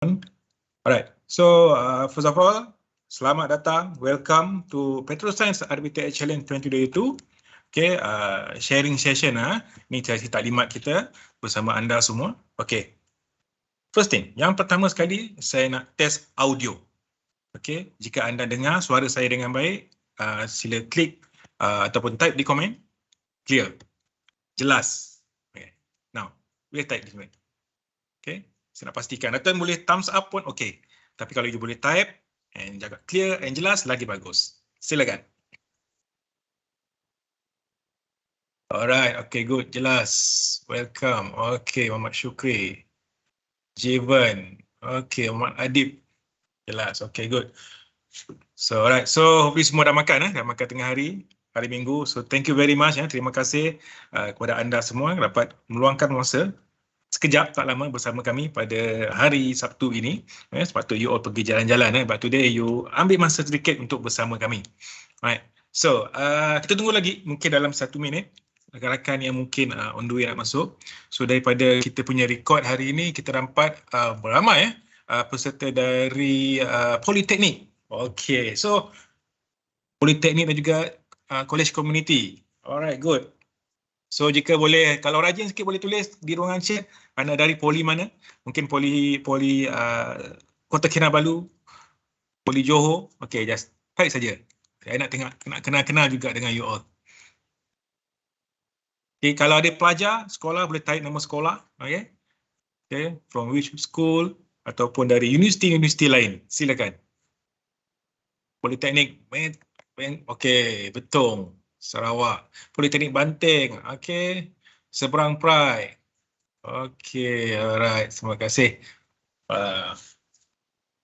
Alright, so first of all, selamat datang, welcome to PetroScience RBTX Challenge 2022. Okay, sharing session ni cerita taklimat kita bersama anda semua. Okay, first thing, yang pertama sekali saya nak test audio. Okay, jika anda dengar suara saya dengan baik, sila klik ataupun type di komen, clear, jelas. Okay, now, boleh type di sini. Okay. Saya nak pastikan. Atau boleh thumbs up pun okey. Tapi kalau you boleh type and jaga clear and jelas, lagi bagus. Silakan. Alright, okay, good, jelas. Welcome. Okay, Muhammad Syukri. Jivan. Okay, Muhammad Adib. Jelas, okay, good. So, alright. So, hopefully semua dah makan, dah makan tengah hari Minggu. So, thank you very much. Terima kasih kepada anda semua dapat meluangkan masa sekejap tak lama bersama kami pada hari Sabtu ini. Sepatut you all pergi jalan-jalan, but today you ambil masa sedikit untuk bersama kami. Alright. So, kita tunggu lagi mungkin dalam 1 minit rakan-rakan yang mungkin on the way nak masuk. So, daripada kita punya record hari ini, kita dapat beramai peserta dari Politeknik. Okay, so Politeknik dan juga College Community. Alright, good. So jika boleh, kalau rajin sikit boleh tulis di ruangan chat anda dari poli mana. Mungkin poli Kota Kinabalu, poli Johor. Okay, just type saja. Saya nak tengok, nak kenal-kenal juga dengan you all. Okay, kalau ada pelajar sekolah boleh type nama sekolah. Okay, okay, from which school ataupun dari universiti lain. Silakan. Politeknik, okay, betul. Sarawak, Politeknik Banting, okey, Seberang Pride, okey, alright, terima kasih.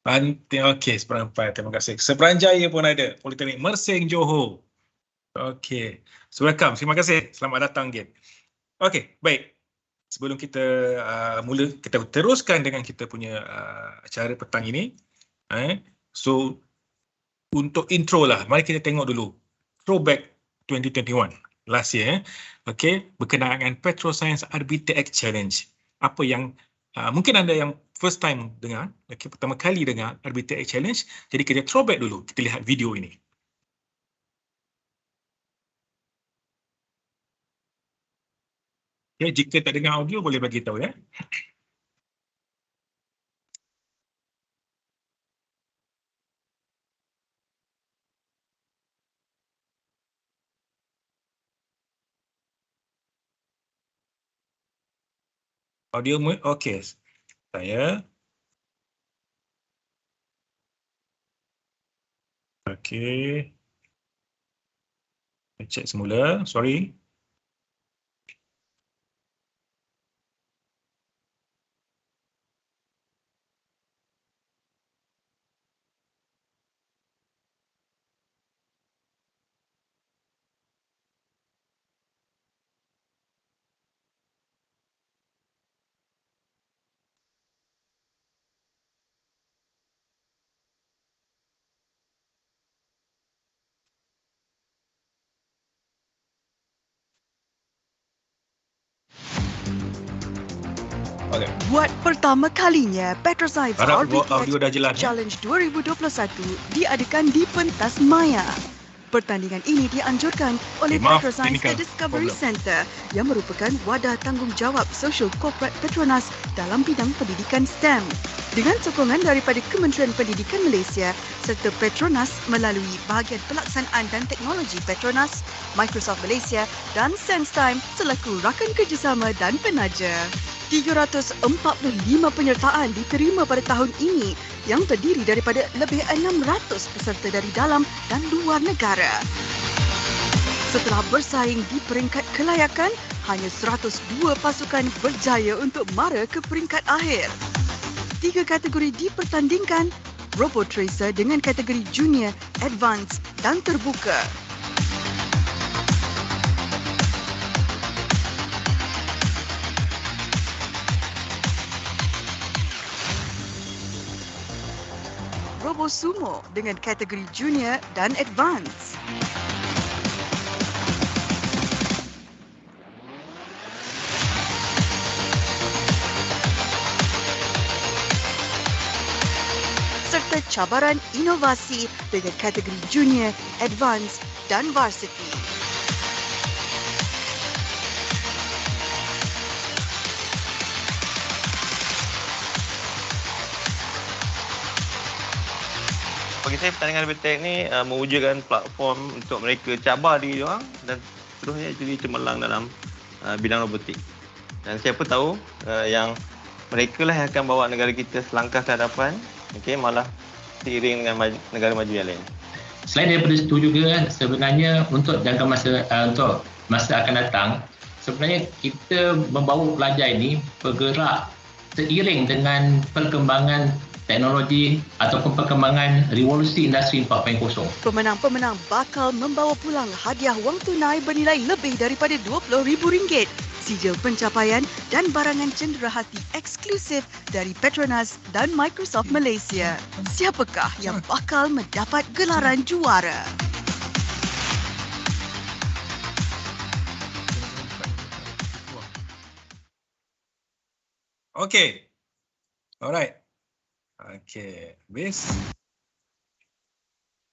Banting, okey, Seberang Pride, terima kasih. Seberang Jaya pun ada, Politeknik Mersing Johor, okey, so welcome, terima kasih, selamat datang again. Okey, baik, sebelum kita mula, kita teruskan dengan kita punya acara petang ini. So, untuk intro lah, mari kita tengok dulu, throwback 2021 last year, okay, berkenaan dengan PetroScience RBTX Challenge. Apa yang mungkin anda yang first time dengar, okay, pertama kali dengar RBTX Challenge, jadi kita throwback dulu, kita lihat video ini. Okay, jika tak dengar audio boleh bagi tahu ya. Audio okey. Saya. Okey. Saya cek semula, sorry. Okay. Buat pertama kalinya, PetroScience RBTX Challenge 2021 diadakan di pentas maya. Pertandingan ini dianjurkan oleh PetroScience Discovery Center yang merupakan wadah tanggungjawab sosial korporat Petronas dalam bidang pendidikan STEM. Dengan sokongan daripada Kementerian Pendidikan Malaysia serta Petronas melalui bahagian pelaksanaan dan teknologi Petronas, Microsoft Malaysia dan SenseTime selaku rakan kerjasama dan penaja. 345 penyertaan diterima pada tahun ini yang terdiri daripada lebih 600 peserta dari dalam dan luar negara. Setelah bersaing di peringkat kelayakan, hanya 102 pasukan berjaya untuk mara ke peringkat akhir. 3 kategori dipertandingkan, Robo Tracer dengan kategori Junior, Advanced dan Terbuka. Robo Sumo dengan kategori Junior dan Advance. serta cabaran inovasi dengan kategori Junior, Advanced dan Varsity. Bagi saya pertandingan RBTech ni mewujudkan platform untuk mereka cabar diri diorang dan seterusnya jadi cemerlang dalam bidang robotik. Dan siapa tahu yang mereka lah yang akan bawa negara kita selangkah ke hadapan, malah seiring dengan negara maju yang lain. Selain daripada itu juga sebenarnya untuk jangka masa untuk masa akan datang, sebenarnya kita membawa pelajar ini bergerak seiring dengan perkembangan teknologi ataupun perkembangan revolusi industri 4.0. Pemenang-pemenang bakal membawa pulang hadiah wang tunai bernilai lebih daripada RM20,000, sijil pencapaian dan barangan cenderahati eksklusif dari Petronas dan Microsoft Malaysia. Siapakah yang bakal mendapat gelaran juara? Okay. Alright. Okay. Habis.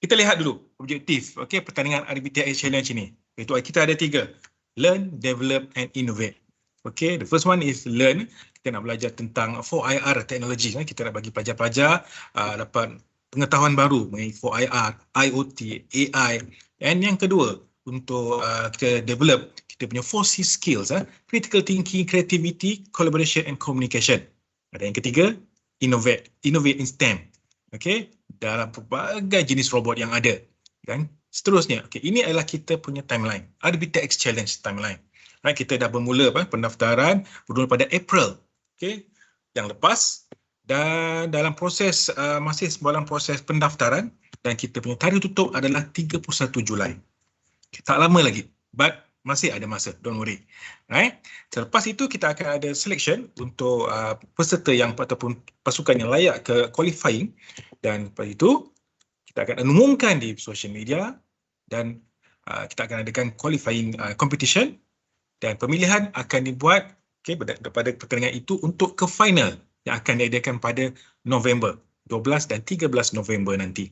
Kita lihat dulu objektif pertandingan RBTIS Challenge ini. Iaitu kita ada 3. Learn, develop and innovate. Okay, the first one is learn. Kita nak belajar tentang 4IR teknologi. Kita nak bagi pelajar-pelajar dapat pengetahuan baru mengenai 4IR, IoT, AI. And yang kedua, untuk kita develop kita punya 4C skills. Critical thinking, creativity, collaboration and communication. Ada yang ketiga, innovate in STEM. Okay, dalam pelbagai jenis robot yang ada. Dan seterusnya, ini adalah kita punya timeline. RBTX Challenge timeline. Kita dah bermula pendaftaran bermula pada April. Yang lepas. Dan dalam proses, masih dalam proses pendaftaran. Dan kita punya tarikh tutup adalah 31 Julai. Tak lama lagi. But masih ada masa, don't worry. Selepas itu kita akan ada selection untuk peserta yang ataupun pasukan yang layak ke qualifying. Dan lepas itu, kita akan umumkan di social media dan kita akan adakan qualifying competition dan pemilihan akan dibuat pada pertandingan itu untuk ke final yang akan diadakan pada November 12 dan 13 November nanti.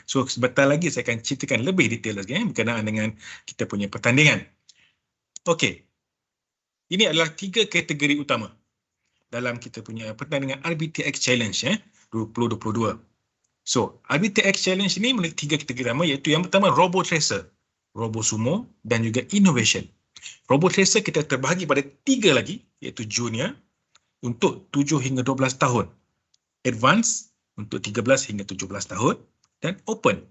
So sebentar lagi saya akan ceritakan lebih detail lagi berkenaan dengan kita punya pertandingan. Ini adalah 3 kategori utama dalam kita punya pertandingan RBTX Challenge 2022. So, RBTX Challenge ini memiliki 3 kategori utama, iaitu yang pertama Robot Racer, Robot Sumo dan juga Innovation. Robot Racer kita terbahagi pada 3 lagi, iaitu Junior untuk 7 hingga 12 tahun, Advanced untuk 13 hingga 17 tahun dan Open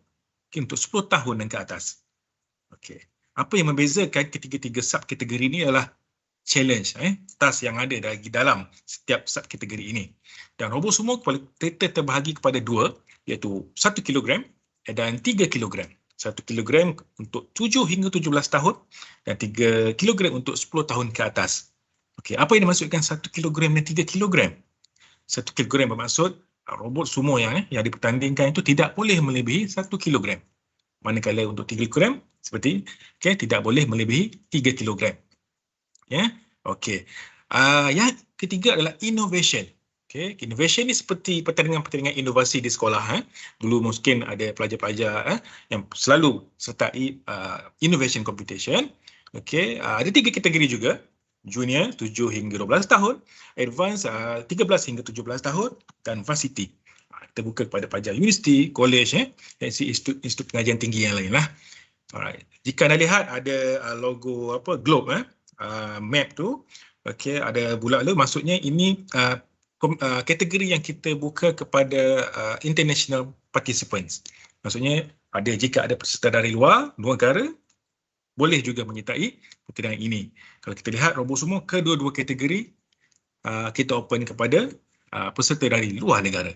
untuk 10 tahun dan ke atas. Apa yang membezakan ketiga-tiga subkategori ini adalah challenge, task yang ada dalam setiap subkategori ini. Dan Robot Sumo kita terbahagi kepada 2, iaitu 1 kilogram dan 3 kilogram. 1 kilogram untuk 7 hingga 17 tahun dan 3 kilogram untuk 10 tahun ke atas. Apa yang dimaksudkan 1 kilogram dan 3 kilogram? 1 kilogram bermaksud robot sumo yang dipertandingkan itu tidak boleh melebihi 1 kilogram. Manakala untuk 3 kilogram seperti tidak boleh melebihi 3 kilogram. Yang ketiga adalah innovation. Innovation ni seperti pertandingan-pertandingan inovasi di sekolah. Dulu mungkin ada pelajar-pelajar yang selalu sertai innovation competition. Ada 3 kategori juga. Junior 7 hingga 12 tahun, Advanced 13 hingga 17 tahun dan Varsity. Kita buka kepada pelajar universiti, college, institut pengajian tinggi yang lain lah. Alright. Jika anda lihat ada logo globe map tu, ada bulat tu, maksudnya ini kategori yang kita buka kepada international participants. Maksudnya jika ada peserta dari luar negara boleh juga menyertai pertandingan ini. Kalau kita lihat Robot Sumo, kedua-dua kategori kita open kepada peserta dari luar negara.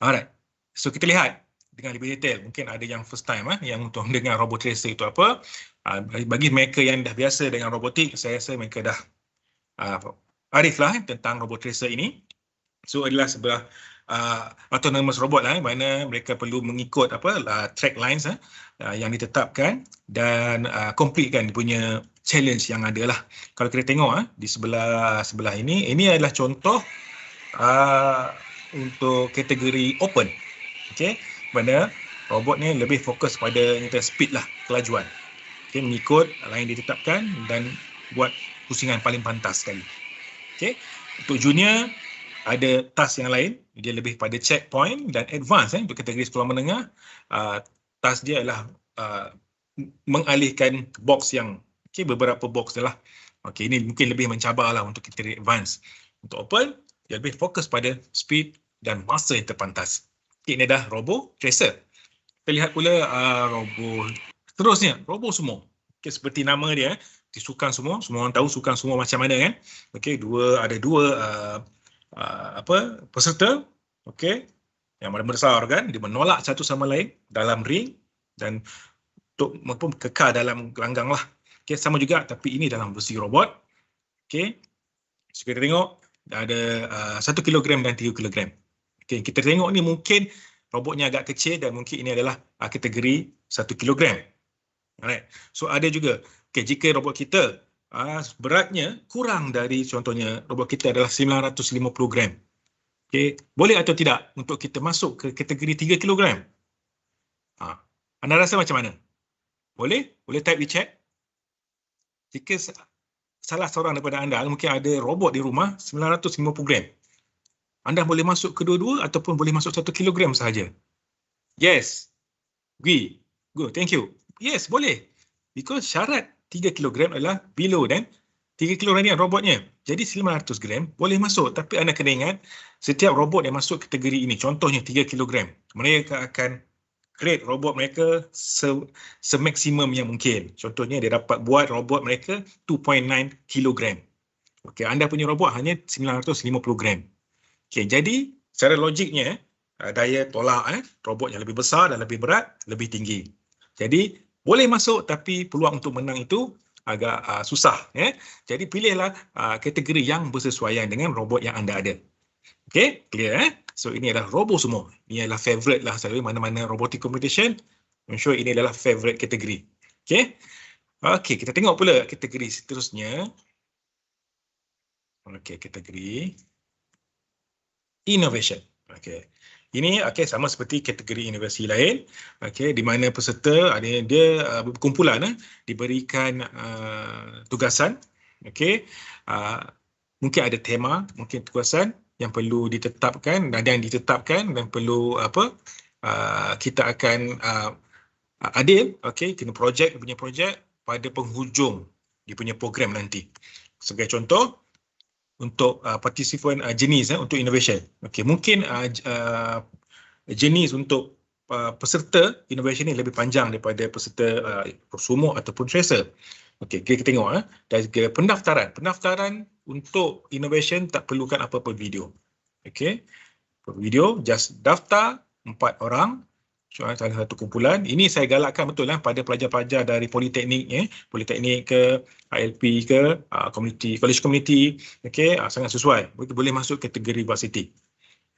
Alright. So kita lihat dengan lebih detail. Mungkin ada yang first time yang untuk mendengar Robot Racer itu apa. Bagi mereka yang dah biasa dengan robotik, saya rasa mereka dah arif lah tentang Robot Racer ini. So adalah sebuah autonomous robot mana mereka perlu mengikut track lines yang ditetapkan dan completekan dia punya challenge yang ada lah. Kalau kita tengok di sebelah ini adalah contoh untuk kategori open. Okey, mana robot ni lebih fokus pada speed lah, kelajuan. Okey, mengikut line ditetapkan dan buat pusingan paling pantas sekali. Okey, untuk junior ada task yang lain, dia lebih pada checkpoint dan advance untuk kategori sekolah menengah. Task dia adalah mengalihkan box yang beberapa box je lah. Okey, ini mungkin lebih mencabarlah untuk kategori advance. Untuk open, dia lebih fokus pada speed dan masa yang terpantas. Okay, ini dah robo tracer. Kita lihat pula robo seterusnya, robo sumo. Okay, seperti nama dia, sukan sumo, semua orang tahu sukan sumo macam mana kan. Okay, ada dua peserta, okay, yang besar kan, dia menolak satu sama lain dalam ring dan untuk kekal dalam gelanggang lah. Okay, sama juga tapi ini dalam versi robot. Okay, so kita tengok ada 1 kilogram dan 3 kilogram. Okay, kita tengok ni mungkin robotnya agak kecil dan mungkin ini adalah kategori 1 kilogram. Alright. So ada juga, okay, jika robot kita beratnya kurang dari, contohnya robot kita adalah 950 gram. Okay, boleh atau tidak untuk kita masuk ke kategori 3 kilogram? Anda rasa macam mana? Boleh? Boleh type di chat? Jika salah seorang daripada anda mungkin ada robot di rumah 950 gram. Anda boleh masuk kedua-dua ataupun boleh masuk 1 kilogram sahaja. Yes. Good. Thank you. Yes, boleh. Because syarat 3 kilogram adalah below dan 3 kilogram ni robotnya. Jadi 900 gram boleh masuk. Tapi anda kena ingat, setiap robot yang masuk kategori ini, contohnya 3 kilogram, mereka akan create robot mereka semaksimum yang mungkin. Contohnya dia dapat buat robot mereka 2.9 kilogram. Okey, anda punya robot hanya 950 gram. Okey, jadi secara logiknya daya tolak robot yang lebih besar dan lebih berat lebih tinggi. Jadi boleh masuk tapi peluang untuk menang itu agak susah. Jadi pilihlah kategori yang bersesuaian dengan robot yang anda ada. Okey, clear So ini adalah robo semua. Ini adalah favorite lah selalu mana-mana robotic competition. I'm sure ini adalah favorite kategori. Okey. Okey, kita tengok pula kategori seterusnya. Okey, kategori innovation. Okey. Ini sama seperti kategori inovasi lain. Okey, di mana peserta dia berkumpulan diberikan tugasan. Okey. Mungkin ada tema, mungkin tugasan yang perlu ditetapkan dan perlu kita akan adil, okey, kena punya projek pada penghujung dia punya program nanti. Sebagai contoh, untuk partisipan jenis untuk innovation. Okey, mungkin jenis untuk peserta innovation ni lebih panjang daripada peserta sumo ataupun tracer. Okey, kita tengok dari pendaftaran untuk innovation tak perlukan apa-apa video. Okey. Video just daftar 4 orang. Salah satu kumpulan. Ini saya galakkan betul pada pelajar-pelajar dari politeknik politeknik ke ILP ke college community. Okey, sangat sesuai. Boleh masuk kategori varsity.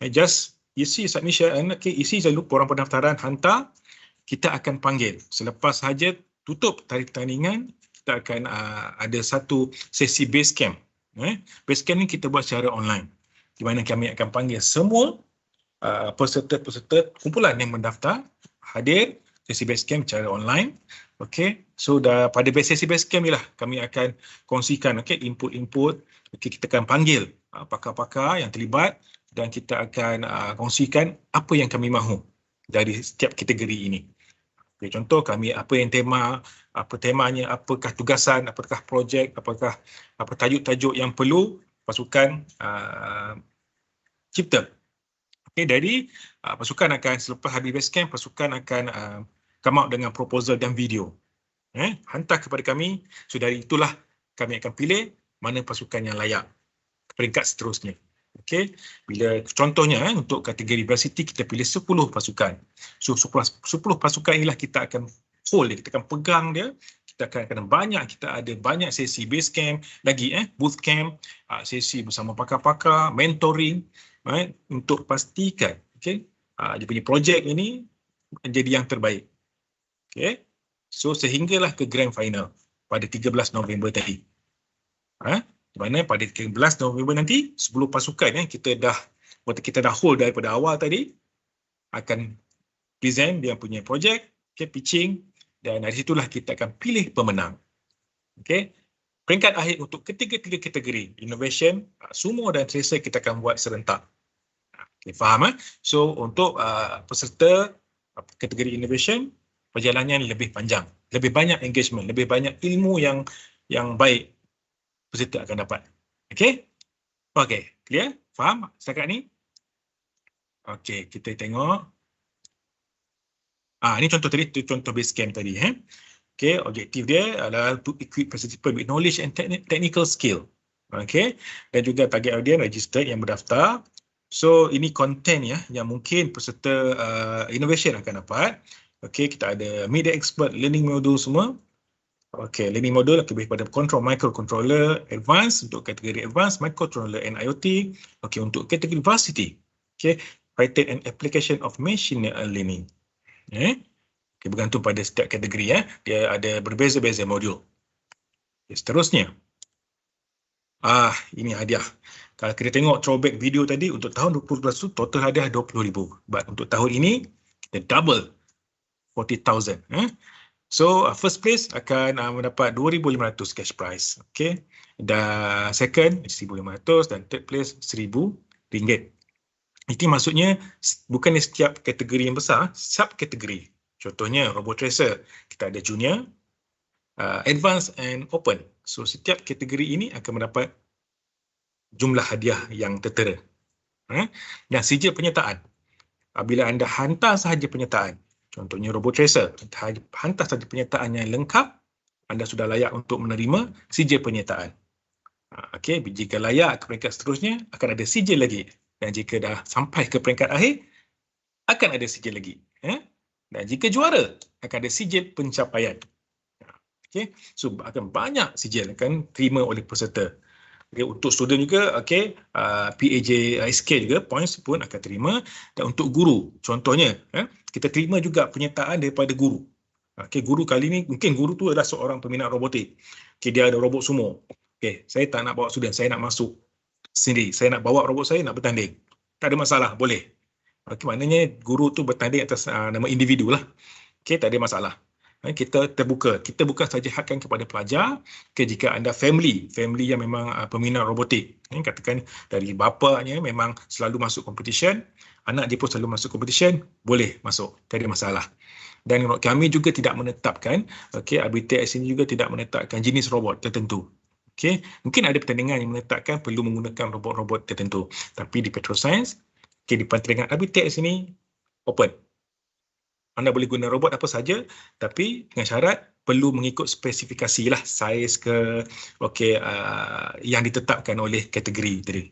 Just isi submission, isi selalu orang pendaftaran, hantar, kita akan panggil. Selepas sahaja tutup tarikh pertandingan, kita akan ada satu sesi base camp. Base camp ni kita buat secara online, di mana kami akan panggil semua peserta-peserta kumpulan yang mendaftar hadir sesi base camp secara online. Okey, so pada sesi base camp ni lah kami akan kongsikan input-input. Okey, kita akan panggil pakar-pakar yang terlibat dan kita akan kongsikan apa yang kami mahu dari setiap kategori ini. Okay, contoh kami apa yang apa temanya, apakah tugasan, apakah projek, apakah tajuk-tajuk yang perlu pasukan cipta. Okay, jadi pasukan akan, selepas habis base camp, pasukan akan come out dengan proposal dan video. Hantar kepada kami. So dari itulah kami akan pilih mana pasukan yang layak peringkat seterusnya. Okey, bila contohnya untuk kategori varsity kita pilih 10 pasukan. So 10 pasukan inilah kita akan hold dia, kita akan pegang dia. Kita akan kita ada banyak sesi base camp lagi, booth camp, sesi bersama pakar-pakar, mentoring, untuk pastikan dia punya projek ini menjadi yang terbaik. Okey. So sehinggalah ke grand final pada 13 November tadi. Di mana pada 13 November nanti 10 pasukan kita dah waktu kita dah hold daripada awal tadi, akan present dia punya projek, okay, pitching, dan dari situlah kita akan pilih pemenang. Okay. Peringkat akhir untuk ketiga-tiga kategori, innovation, sumo dan tracer kita akan buat serentak. Okay, faham? So, untuk peserta kategori innovation, perjalanan lebih panjang, lebih banyak engagement, lebih banyak ilmu yang baik peserta akan dapat. Okay? Okay, clear? Faham setakat ni? Okay, kita tengok. Ini contoh tadi, contoh Basecamp tadi. Okay, objektif dia adalah to equip participant with knowledge and technical skill. Okay, dan juga target audience registered yang berdaftar. So, ini konten ya yang mungkin peserta innovation akan dapat. Okay, kita ada media expert, learning module semua. Okay, learning module lebih pada control microcontroller advanced untuk kategori advanced, microcontroller and IoT. Okay, untuk kategori varsity. Okay, Python and application of machine learning. Okay, bergantung pada setiap kategori ya. Dia ada berbeza-beza modul. Okay, seterusnya. Ini hadiah. Kalau kita tengok throwback video tadi untuk tahun 2012 tu total hadiah 20,000. But untuk tahun ini kita double 40,000. So first place akan mendapat 2,500 cash prize. Okay. Dan second 1,500 dan third place RM1,000. Itu maksudnya bukannya setiap kategori yang besar, sub-kategori. Contohnya robot tracer, kita ada junior, advanced and open. So setiap kategori ini akan mendapat jumlah hadiah yang tertera. Dan sijil penyertaan. Apabila anda hantar sahaja penyertaan, contohnya robot tracer, hantar sahaja penyertaan yang lengkap, anda sudah layak untuk menerima sijil penyertaan. Okay, jika layak ke peringkat seterusnya, akan ada sijil lagi. Dan jika dah sampai ke peringkat akhir, akan ada sijil lagi. Dan jika juara, akan ada sijil pencapaian. Okay. So, akan banyak sijil akan terima oleh peserta. Okay. Untuk student juga, okay, PAJ SK juga, points pun akan terima. Dan untuk guru, contohnya, kita terima juga penyertaan daripada guru. Okay, guru kali ni, mungkin guru tu adalah seorang peminat robotik. Okay, dia ada robot sumo. Okay, saya tak nak bawa student, saya nak masuk sendiri. Saya nak bawa robot saya, nak bertanding. Tak ada masalah, boleh. Okay, maknanya guru tu bertanding atas nama individu lah. Okay, tak ada masalah. Kita terbuka. Kita bukan saja hadkan kepada pelajar. Okay, jika anda family yang memang peminat robotik. Katakan dari bapanya memang selalu masuk competition. Anak dia pun selalu masuk competition. Boleh masuk. Tak ada masalah. Dan kami juga tidak menetapkan. Okay, RBTX ini juga tidak menetapkan jenis robot tertentu. Okay, mungkin ada pertandingan yang menetapkan perlu menggunakan robot-robot tertentu. Tapi di Petroscience, okay, di pertandingan RBTX ini open. Anda boleh guna robot apa saja, tapi dengan syarat perlu mengikut spesifikasi lah, saiz ke, okay, yang ditetapkan oleh kategori tadi.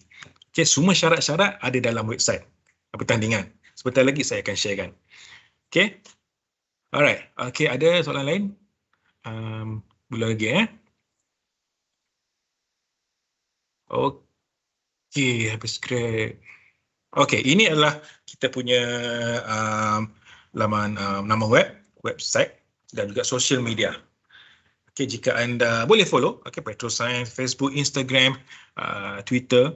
Okay, semua syarat-syarat ada dalam website pertandingan. Sebentar lagi saya akan sharekan. Okay, alright. Okay, ada soalan lain? Boleh lagi Okey, habis script. Okey, ini adalah kita punya laman nama website dan juga social media. Okey, jika anda boleh follow, okey, Petroscience, Facebook, Instagram, Twitter.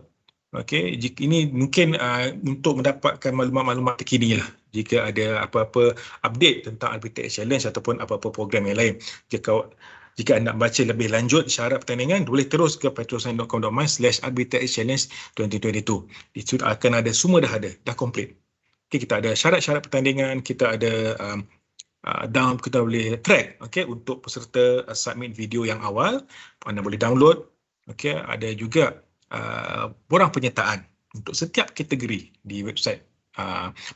Okey, jika ini mungkin untuk mendapatkan maklumat-maklumat terkini lah. Jika ada apa-apa update tentang RBTX Challenge ataupun apa-apa program yang lain. Jika anda baca lebih lanjut syarat pertandingan, boleh terus ke petroscience.com.my/RBTX-Challenge 2022. Di situ akan ada, semua dah ada, dah komplit. Okay, kita ada syarat-syarat pertandingan, kita ada kita boleh track, okay, untuk peserta submit video yang awal, anda boleh download. Okay, ada juga borang penyertaan untuk setiap kategori di website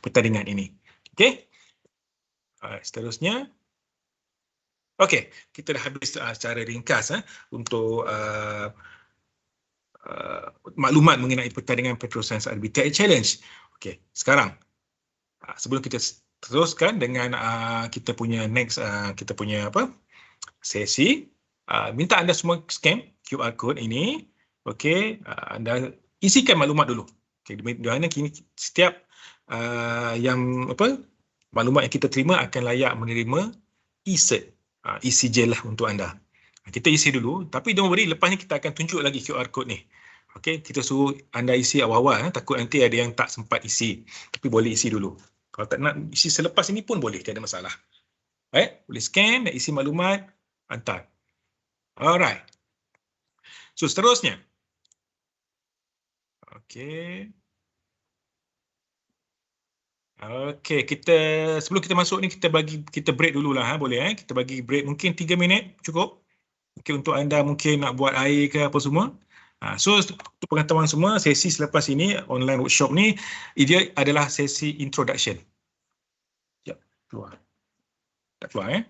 pertandingan ini. Okay, seterusnya. Okey, kita dah habis secara ringkas untuk maklumat mengenai pertandingan Petroscience RBTX Challenge. Okey, sekarang sebelum kita teruskan dengan kita punya next kita punya sesi, minta anda semua scan QR code ini. Okey, anda isikan maklumat dulu. Okey, di mana kini setiap yang maklumat yang kita terima akan layak menerima e-cert. Isi je lah untuk anda. Kita isi dulu, tapi don't worry, lepasnya kita akan tunjuk lagi QR code ni. Okey, kita suruh anda isi awal-awal, takut nanti ada yang tak sempat isi. Tapi boleh isi dulu. Kalau tak nak isi selepas ini pun boleh, tiada masalah. Baik, boleh scan dan isi maklumat, hantar. Alright. So, seterusnya. Okey. Okey, sebelum kita masuk ni kita break dululah, boleh kita bagi break mungkin 3 minit cukup. Mungkin untuk anda mungkin nak buat air ke apa semua. So untuk pengetahuan semua, sesi selepas ini online workshop ni dia adalah sesi introduction. Ya, keluar. Tak keluar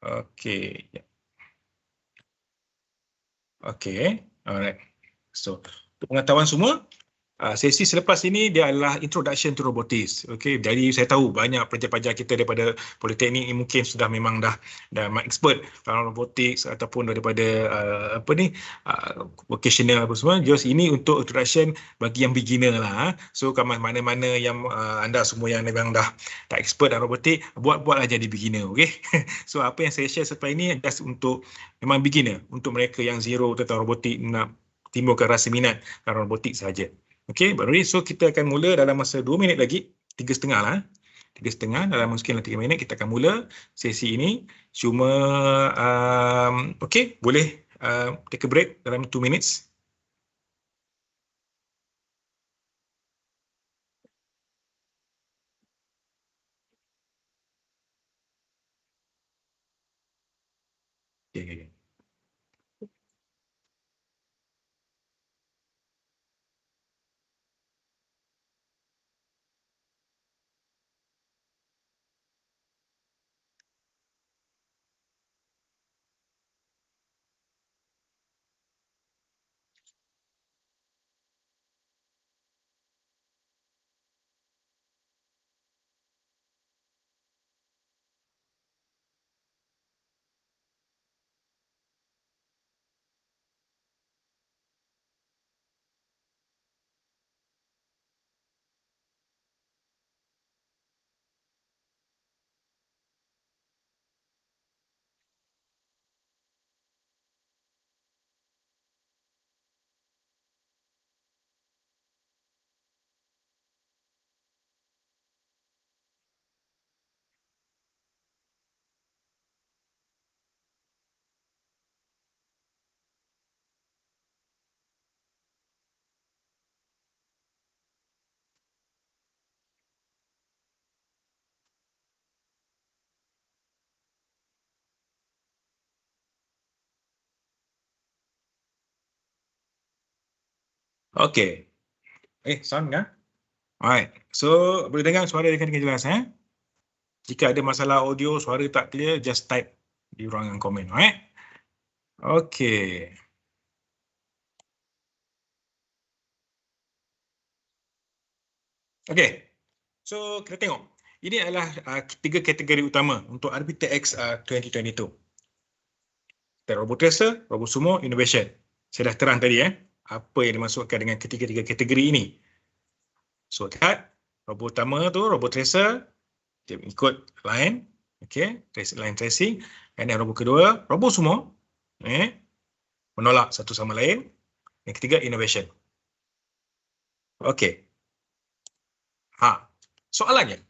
Okey, ya. Okey, alright. So untuk pengetahuan semua, sesi selepas ini dia adalah introduction to robotics. Okey, jadi saya tahu banyak pelajar-pelajar kita daripada politeknik ni mungkin sudah memang dah expert dalam robotics ataupun daripada vocational apa semua. Just ini untuk introduction bagi yang beginner lah. So mana-mana yang anda semua yang memang dah tak expert dalam robotik, buatlah jadi beginner, okey. So apa yang saya share selepas ini just untuk memang beginner, untuk mereka yang zero tentang robotik, nak timbulkan rasa minat dalam robotik sahaja. Okey, baru so kita akan mula dalam masa 2 minit lagi, 3.5 lah. 3.5 dalam mungkin 3 minit kita akan mula sesi ini. Cuma okey, boleh take a break dalam 2 minutes. Okay. Okey. Sound kan? Alright. So, boleh dengar suara dengan jelas Jika ada masalah audio, suara tak clear, just type di ruangan komen, alright? Okey. Okey. So, kita tengok. Ini adalah 3 kategori utama untuk RBTX 2022. Robot Tracer, Robot Sumo, Innovation. Saya dah terang tadi apa yang dimasukkan dengan ketiga-tiga kategori ini. So, lihat robot utama tu, Robot Tracer, dia ikut line, line tracing. Dan yang robot kedua, Robot Sumo, menolak satu sama lain. Yang ketiga, Innovation. Okey. Soalannya,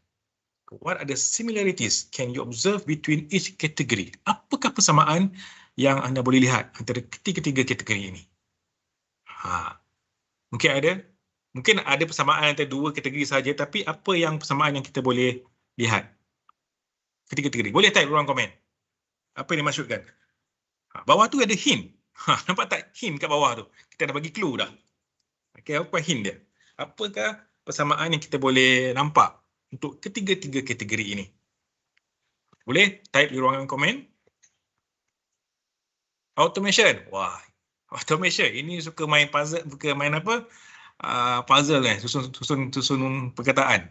what are the similarities can you observe between each category? Apakah persamaan yang anda boleh lihat antara ketiga-tiga kategori ini? Mungkin ada persamaan antara 2 kategori saja, tapi apa yang persamaan yang kita boleh lihat? Ketiga kategori. Boleh type ruang komen. Apa yang dimaksudkan? Bawah tu ada hint. Nampak tak hint kat bawah tu? Kita dah bagi clue dah. Okey, apa hint dia? Apakah persamaan yang kita boleh nampak untuk ketiga-tiga kategori ini? Boleh type di ruangan komen. Automation. Wah, automation. Ini suka main puzzle, suka main apa? Puzzle susun perkataan.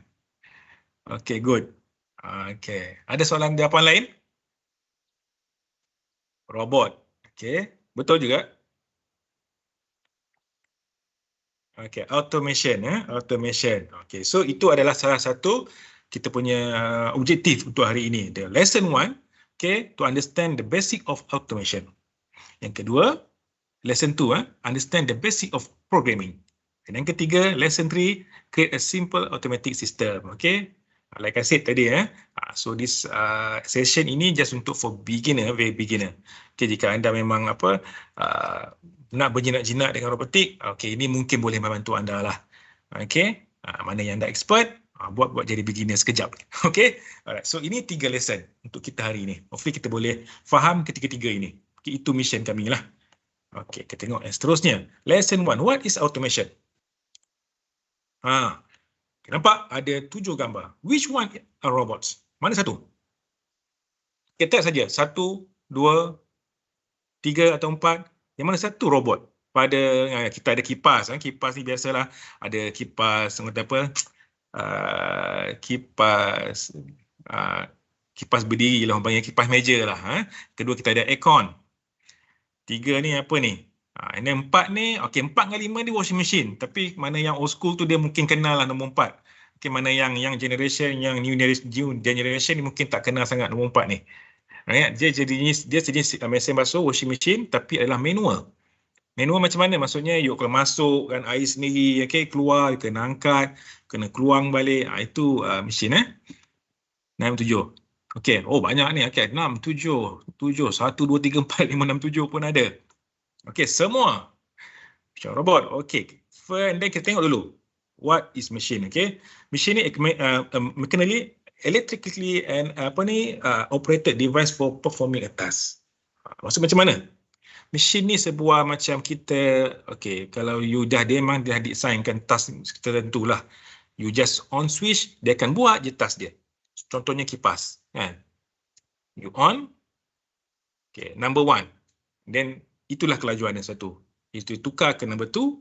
Okey, good. Okey. Ada soalan jawapan lain? Robot. Okey, betul juga. Okey, automation automation. Okey, so itu adalah salah satu kita punya objektif untuk hari ini. The lesson 1, to understand the basic of automation. Yang kedua, lesson 2, understand the basic of programming. Dan yang ketiga, lesson 3, create a simple automatic system. Okay, like I said tadi, so this session ini just untuk for beginner, very beginner. Okay, jika anda memang nak berjinak-jinak dengan robotik, okay, ini mungkin boleh membantu anda lah. Okay, mana yang anda expert, buat jadi beginner sekejap. Okay, alright. So ini 3 lesson untuk kita hari ini. Hopefully kita boleh faham ketiga-tiga ini. Okay, itu mission kami lah. Okay, kita tengok yang seterusnya. Lesson 1, what is automation? Nampak ada 7 gambar. Which one are robots? Mana satu? Kita saja 1, 2, 3 atau 4. Yang mana satu robot? Pada kita ada kipas. Kipas ni biasalah ada kipas apa? Kipas berdiri lah, orang panggil kipas meja lah. Kedua kita ada aircon. 3 ni apa ni? And then 4 ni, okay, 4 dengan 5 ni washing machine. Tapi mana yang old school tu dia mungkin kenal lah nombor 4. Okay, mana yang generation, yang new generation ni mungkin tak kenal sangat nombor 4 ni. Right? Dia jenis mesin basuh, washing machine, tapi adalah manual. Manual macam mana? Maksudnya you kalau masuk kan air sendiri, okay, keluar, kena angkat, kena keluang balik. Itu mesin 6, 7. Okay, oh banyak ni. Okay, 6, 7, 1, 2, 3, 4, 5, 6, 7 pun ada. Okay, semua macam robot. Okay, and then kita tengok dulu. What is machine? Okay, machine ni mechanically, electrically and operated device for performing a task. Maksud macam mana? Mesin ni sebuah macam kita, okay, kalau you dia memang dah designkan task tertentu lah. You just on switch, dia akan buat je task dia. Contohnya kipas, kan? You on, okay, number 1. Then itulah kelajuan yang satu. Itu tukar ke number 2.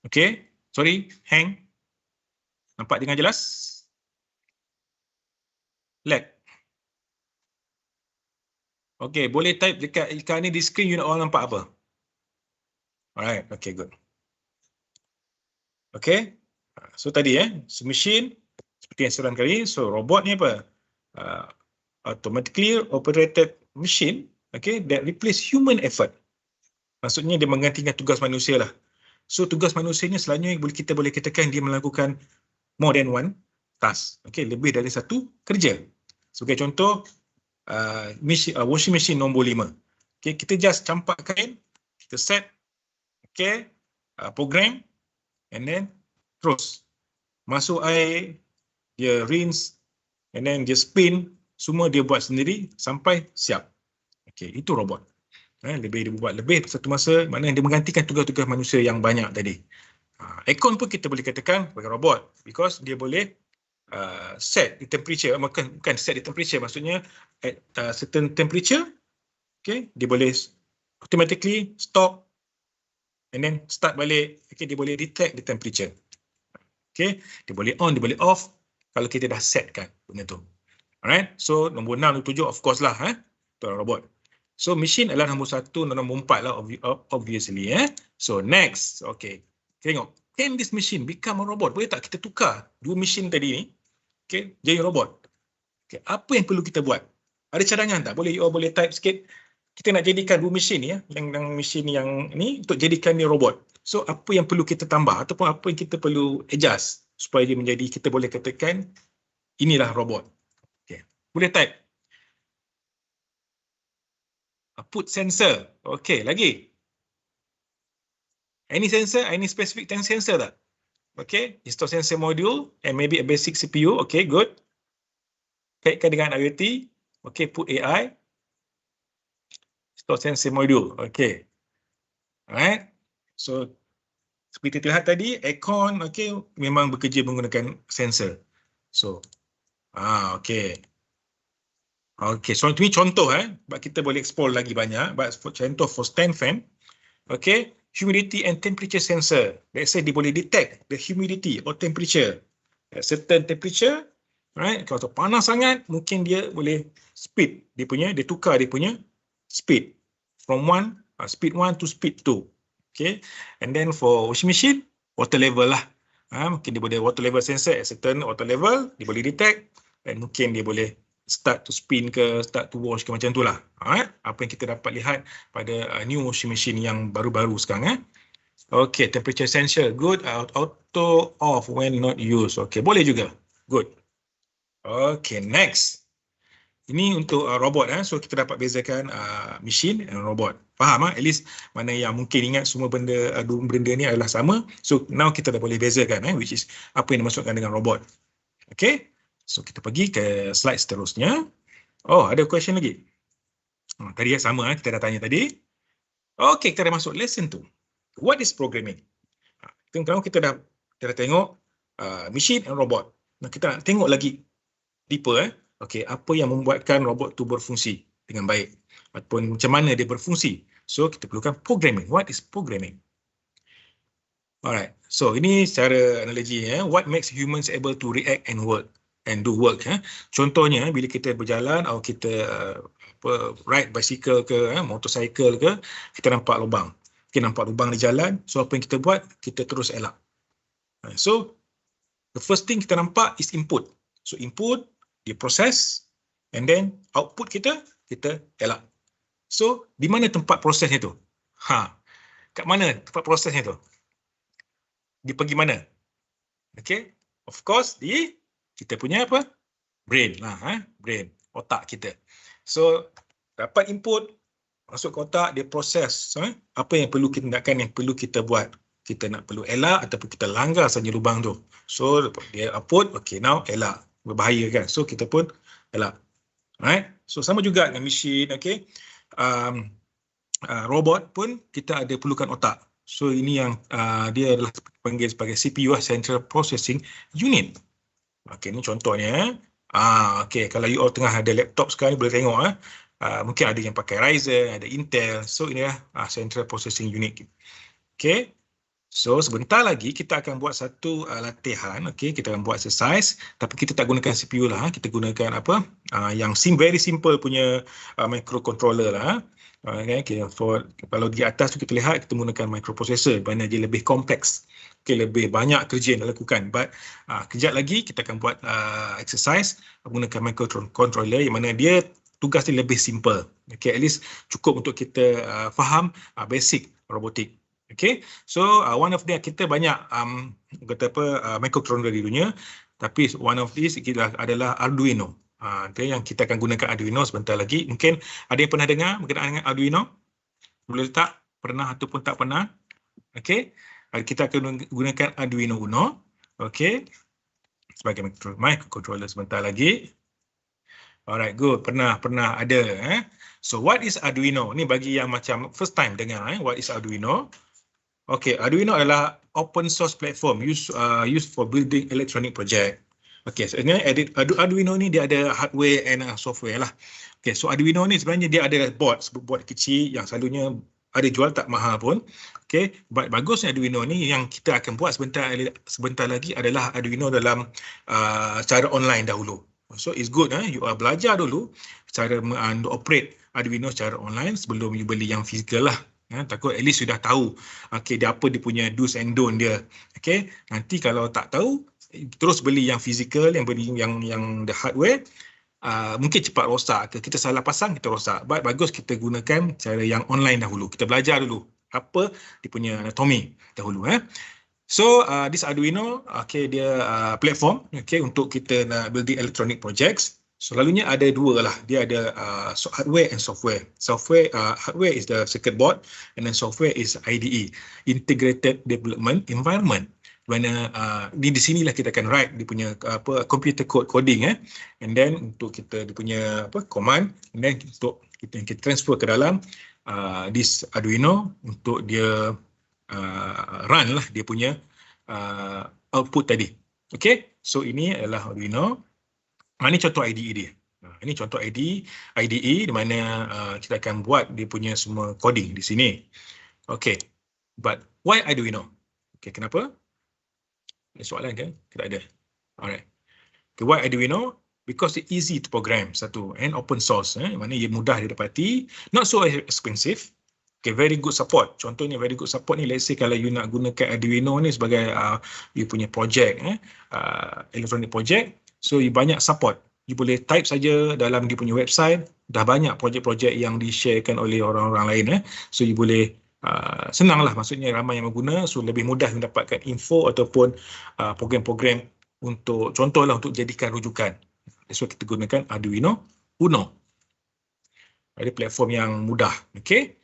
Okay, sorry, hang. Nampak dengan jelas? Lag. Okay, boleh type dekat ikan ni di screen, you nak orang nampak apa? Alright, okay, good. Okay, so tadi so machine, seperti yang saya kali, so robot ni apa? Automatically operated machine, okay, that replace human effort. Maksudnya dia menggantikan tugas manusia lah. So tugas manusia ni selalunya kita boleh katakan dia melakukan more than one task. Okay, lebih dari satu kerja. Sebagai contoh, washing machine nombor 5. Okay, kita just campak kain, kita set, okay, program, and then terus masuk air, dia rinse, and then dia spin, semua dia buat sendiri sampai siap. Okay, itu robot. Dia buat lebih satu masa, mana dia menggantikan tugas-tugas manusia yang banyak tadi. Aircon pun kita boleh katakan sebagai robot, because dia boleh set the temperature, bukan set the temperature, maksudnya at certain temperature, okay, dia boleh automatically stop and then start balik. Okay, dia boleh detect the temperature. Okay, dia boleh on, dia boleh off kalau kita dah setkan benda tu. Alright, so nombor 6 dan 7 of course lah, tu robot. So machine adalah nombor 1 dan nombor 4 lah, obviously. So next, okay, tengok, can this machine become a robot? Boleh tak kita tukar 2 machine tadi ni, okay, jadi robot? Okay, apa yang perlu kita buat? Ada cadangan tak? Boleh, you boleh type sikit. Kita nak jadikan 2 machine ni, yang machine yang ni untuk jadikan ni robot. So apa yang perlu kita tambah ataupun apa yang kita perlu adjust supaya dia menjadi, kita boleh katakan inilah robot. Okay, boleh type. Put sensor. Okay, lagi. Any sensor? Any specific sensor tak? Okay, install sensor module and maybe a basic CPU. Okay, good. Kaitkan dengan IoT. Okay, put AI. Install sensor module. Okay. Alright. So, seperti terlihat tadi, aircon, okay, memang bekerja menggunakan sensor. So, okay. Okay, so ini contoh, but kita boleh explore lagi banyak. But for contoh for stand fan, okay, humidity and temperature sensor. Let's say dia boleh detect the humidity or temperature at certain temperature, Alright, kalau panas sangat, mungkin dia boleh dia tukar dia punya speed from speed 1 to speed 2. Okay, and then for washing machine, water level lah. Mungkin dia boleh water level sensor at certain water level, dia boleh detect, dan mungkin dia boleh start to spin ke, start to wash ke, macam tu lah. Apa yang kita dapat lihat pada new washing machine yang baru-baru sekarang. Okay, temperature sensor, good. Auto off when not used. Okay, boleh juga. Good. Okay, next. Ini untuk robot. So kita dapat bezakan machine dan robot. Faham? At least mana yang mungkin ingat semua benda ni adalah sama. So now kita dah boleh bezakan, which is apa yang dimaksudkan dengan robot. Okay. So kita pergi ke slide seterusnya. Oh, ada question lagi. Tadi sama, kita dah tanya tadi. Okay, kita dah masuk lesson 2. What is programming? Kita dah tengok machine and robot. Nah, kita nak tengok lagi deeper. Okay, apa yang membuatkan robot tu berfungsi dengan baik ataupun macam mana dia berfungsi. So kita perlukan programming. What is programming? Alright, so ini secara analogi. What makes humans able to react and work and do work? Contohnya bila kita berjalan atau kita ride bicycle ke, motorcycle ke, kita nampak lubang. Kita nampak lubang di jalan. So apa yang kita buat? Kita terus elak. So the first thing kita nampak is input. So input, dia proses, and then output kita elak. So, di mana tempat prosesnya tu? Kat mana tempat prosesnya tu? Dia pergi mana? Okay, of course, di kita punya apa? Brain lah, brain, otak kita. So, dapat input, masuk ke otak, dia proses. Apa yang perlu kita tindakan, yang perlu kita buat? Kita nak perlu elak ataupun kita langgar saja lubang tu. So, dia output, okay, now elak. Berbahaya kan, so kita pun elak. Alright, so sama juga dengan machine. Okay, robot pun kita ada perlukan otak. So ini yang dia adalah panggil sebagai CPU, Central Processing Unit. Okay, ni contohnya. Okay, kalau you all tengah ada laptop sekarang ni boleh tengok. Mungkin ada yang pakai Ryzen, ada Intel. So inilah Central Processing Unit. Okay. So sebentar lagi kita akan buat satu latihan. Okay, kita akan buat exercise, tapi kita tak gunakan CPU lah. Kita gunakan apa? Yang very simple punya microcontroller lah. Okay, kalau di atas tu kita lihat kita menggunakan microprocessor, mana dia lebih kompleks. Okay, lebih banyak kerja yang dilakukan. But kejap lagi kita akan buat exercise menggunakan microcontroller yang mana dia tugas dia lebih simple. Okay, at least cukup untuk kita faham basic robotik. Okay, so one of them kita banyak microcontroller di dunia, tapi one of these adalah Arduino. Dia yang kita akan gunakan Arduino sebentar lagi. Mungkin ada yang pernah dengar berkenaan dengan Arduino? Boleh tak? Pernah ataupun tak pernah? Okay, kita akan gunakan Arduino Uno. Okay, sebagai microcontroller sebentar lagi. Alright, good. Pernah ada. So what is Arduino? Ni bagi yang macam first time dengar. What is Arduino? Okay, Arduino adalah open source platform used for building electronic project. Okay, so Arduino ni dia ada hardware and software lah. Okay, so Arduino ni sebenarnya dia ada board kecil yang selalunya ada jual tak mahal pun. Okay, bagusnya Arduino ni yang kita akan buat sebentar lagi adalah Arduino dalam cara online dahulu. So it's good, you belajar dulu cara operate Arduino secara online sebelum you beli yang fizikal lah. Takut at least sudah tahu okay, dia apa dia punya do's and don't dia. Okay, nanti kalau tak tahu terus beli yang fizikal, yang the hardware, mungkin cepat rosak ke, kita salah pasang kita rosak. Bagus kita gunakan cara yang online dahulu, kita belajar dulu apa dia punya anatomi dahulu. So this Arduino, okay, dia platform, okay, untuk kita nak building electronic projects. Selalunya ada dua lah, dia ada hardware and software. Hardware is the circuit board, and then software is IDE, Integrated Development Environment. Mana di sinilah kita akan write dia punya computer coding, and then untuk kita dia punya command, and then untuk kita transfer ke dalam this Arduino untuk dia run lah dia punya output tadi. Okay, so ini adalah Arduino. Ini contoh IDE dia. Ini contoh IDE di mana kita akan buat dia punya semua coding di sini. Okay, but why Arduino? Okay, kenapa? Ada soalan kan? Tidak ada. Alright. Okay, why Arduino? Because it's easy to program, satu, and open source, mana ia mudah didapati, not so expensive. Okay, very good support. Contohnya very good support ni, let's say kalau you nak gunakan Arduino ni sebagai you punya project, electronic project, so you banyak support. You boleh type saja dalam dia punya website, dah banyak projek-projek yang di-sharekan oleh orang-orang lain. So you boleh senanglah, maksudnya ramai yang mengguna, so lebih mudah mendapatkan info ataupun program-program untuk contohlah untuk jadikan rujukan. That's why kita gunakan Arduino Uno. Ada platform yang mudah. Okay.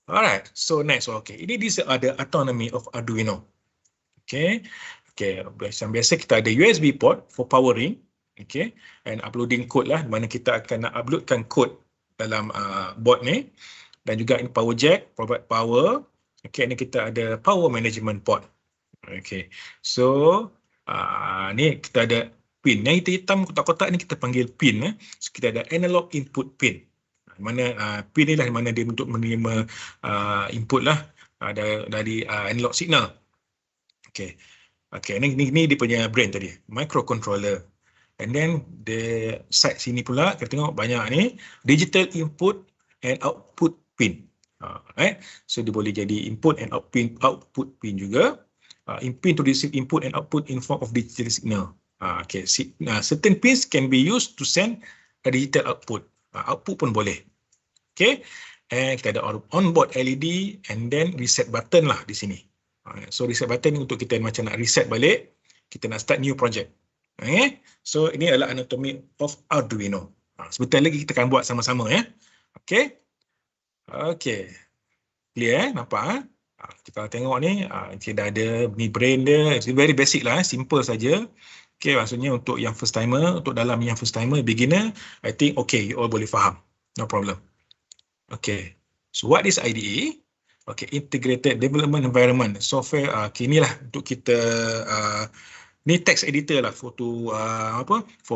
Alright. So next. Okay. Ini ada autonomy of Arduino. Okay. Okay. Macam biasa kita ada USB port for powering. Okay. And uploading code lah. Mana kita akan nak uploadkan code dalam board ni. Dan juga ini power jack, provide power. Okay. Ini kita ada power management port. Okay. So ni kita ada pin. Yang hitam kotak-kotak ni kita panggil pin. So kita ada analog input pin. Mana pin ni lah mana dia untuk menerima input lah dari analog signal. Okay. Okay, ni dia punya brand tadi, microcontroller. And then the side sini pula kita tengok banyak ni digital input and output pin. Right? So dia boleh jadi input and output pin juga. Pin to receive input and output in form of digital signal. Okay, certain pins can be used to send a digital output. Output pun boleh. Okay, and kita ada onboard LED and then reset button lah di sini. So reset button ni untuk kita macam nak reset balik, kita nak start new project. Okay, so ini adalah anatomy of Arduino. Sebentar lagi kita akan buat sama-sama ya. Okay, okay, clear nampak? Kita tengok ni, kita ada ni brain dia, it's very basic lah, simple saja. Okay, maksudnya untuk yang first timer, untuk dalam yang first timer, beginner, I think okay, you all boleh faham. No problem. Okay, so what is IDE? Okay, Integrated Development Environment. Software, inilah untuk kita, ni text editor lah, for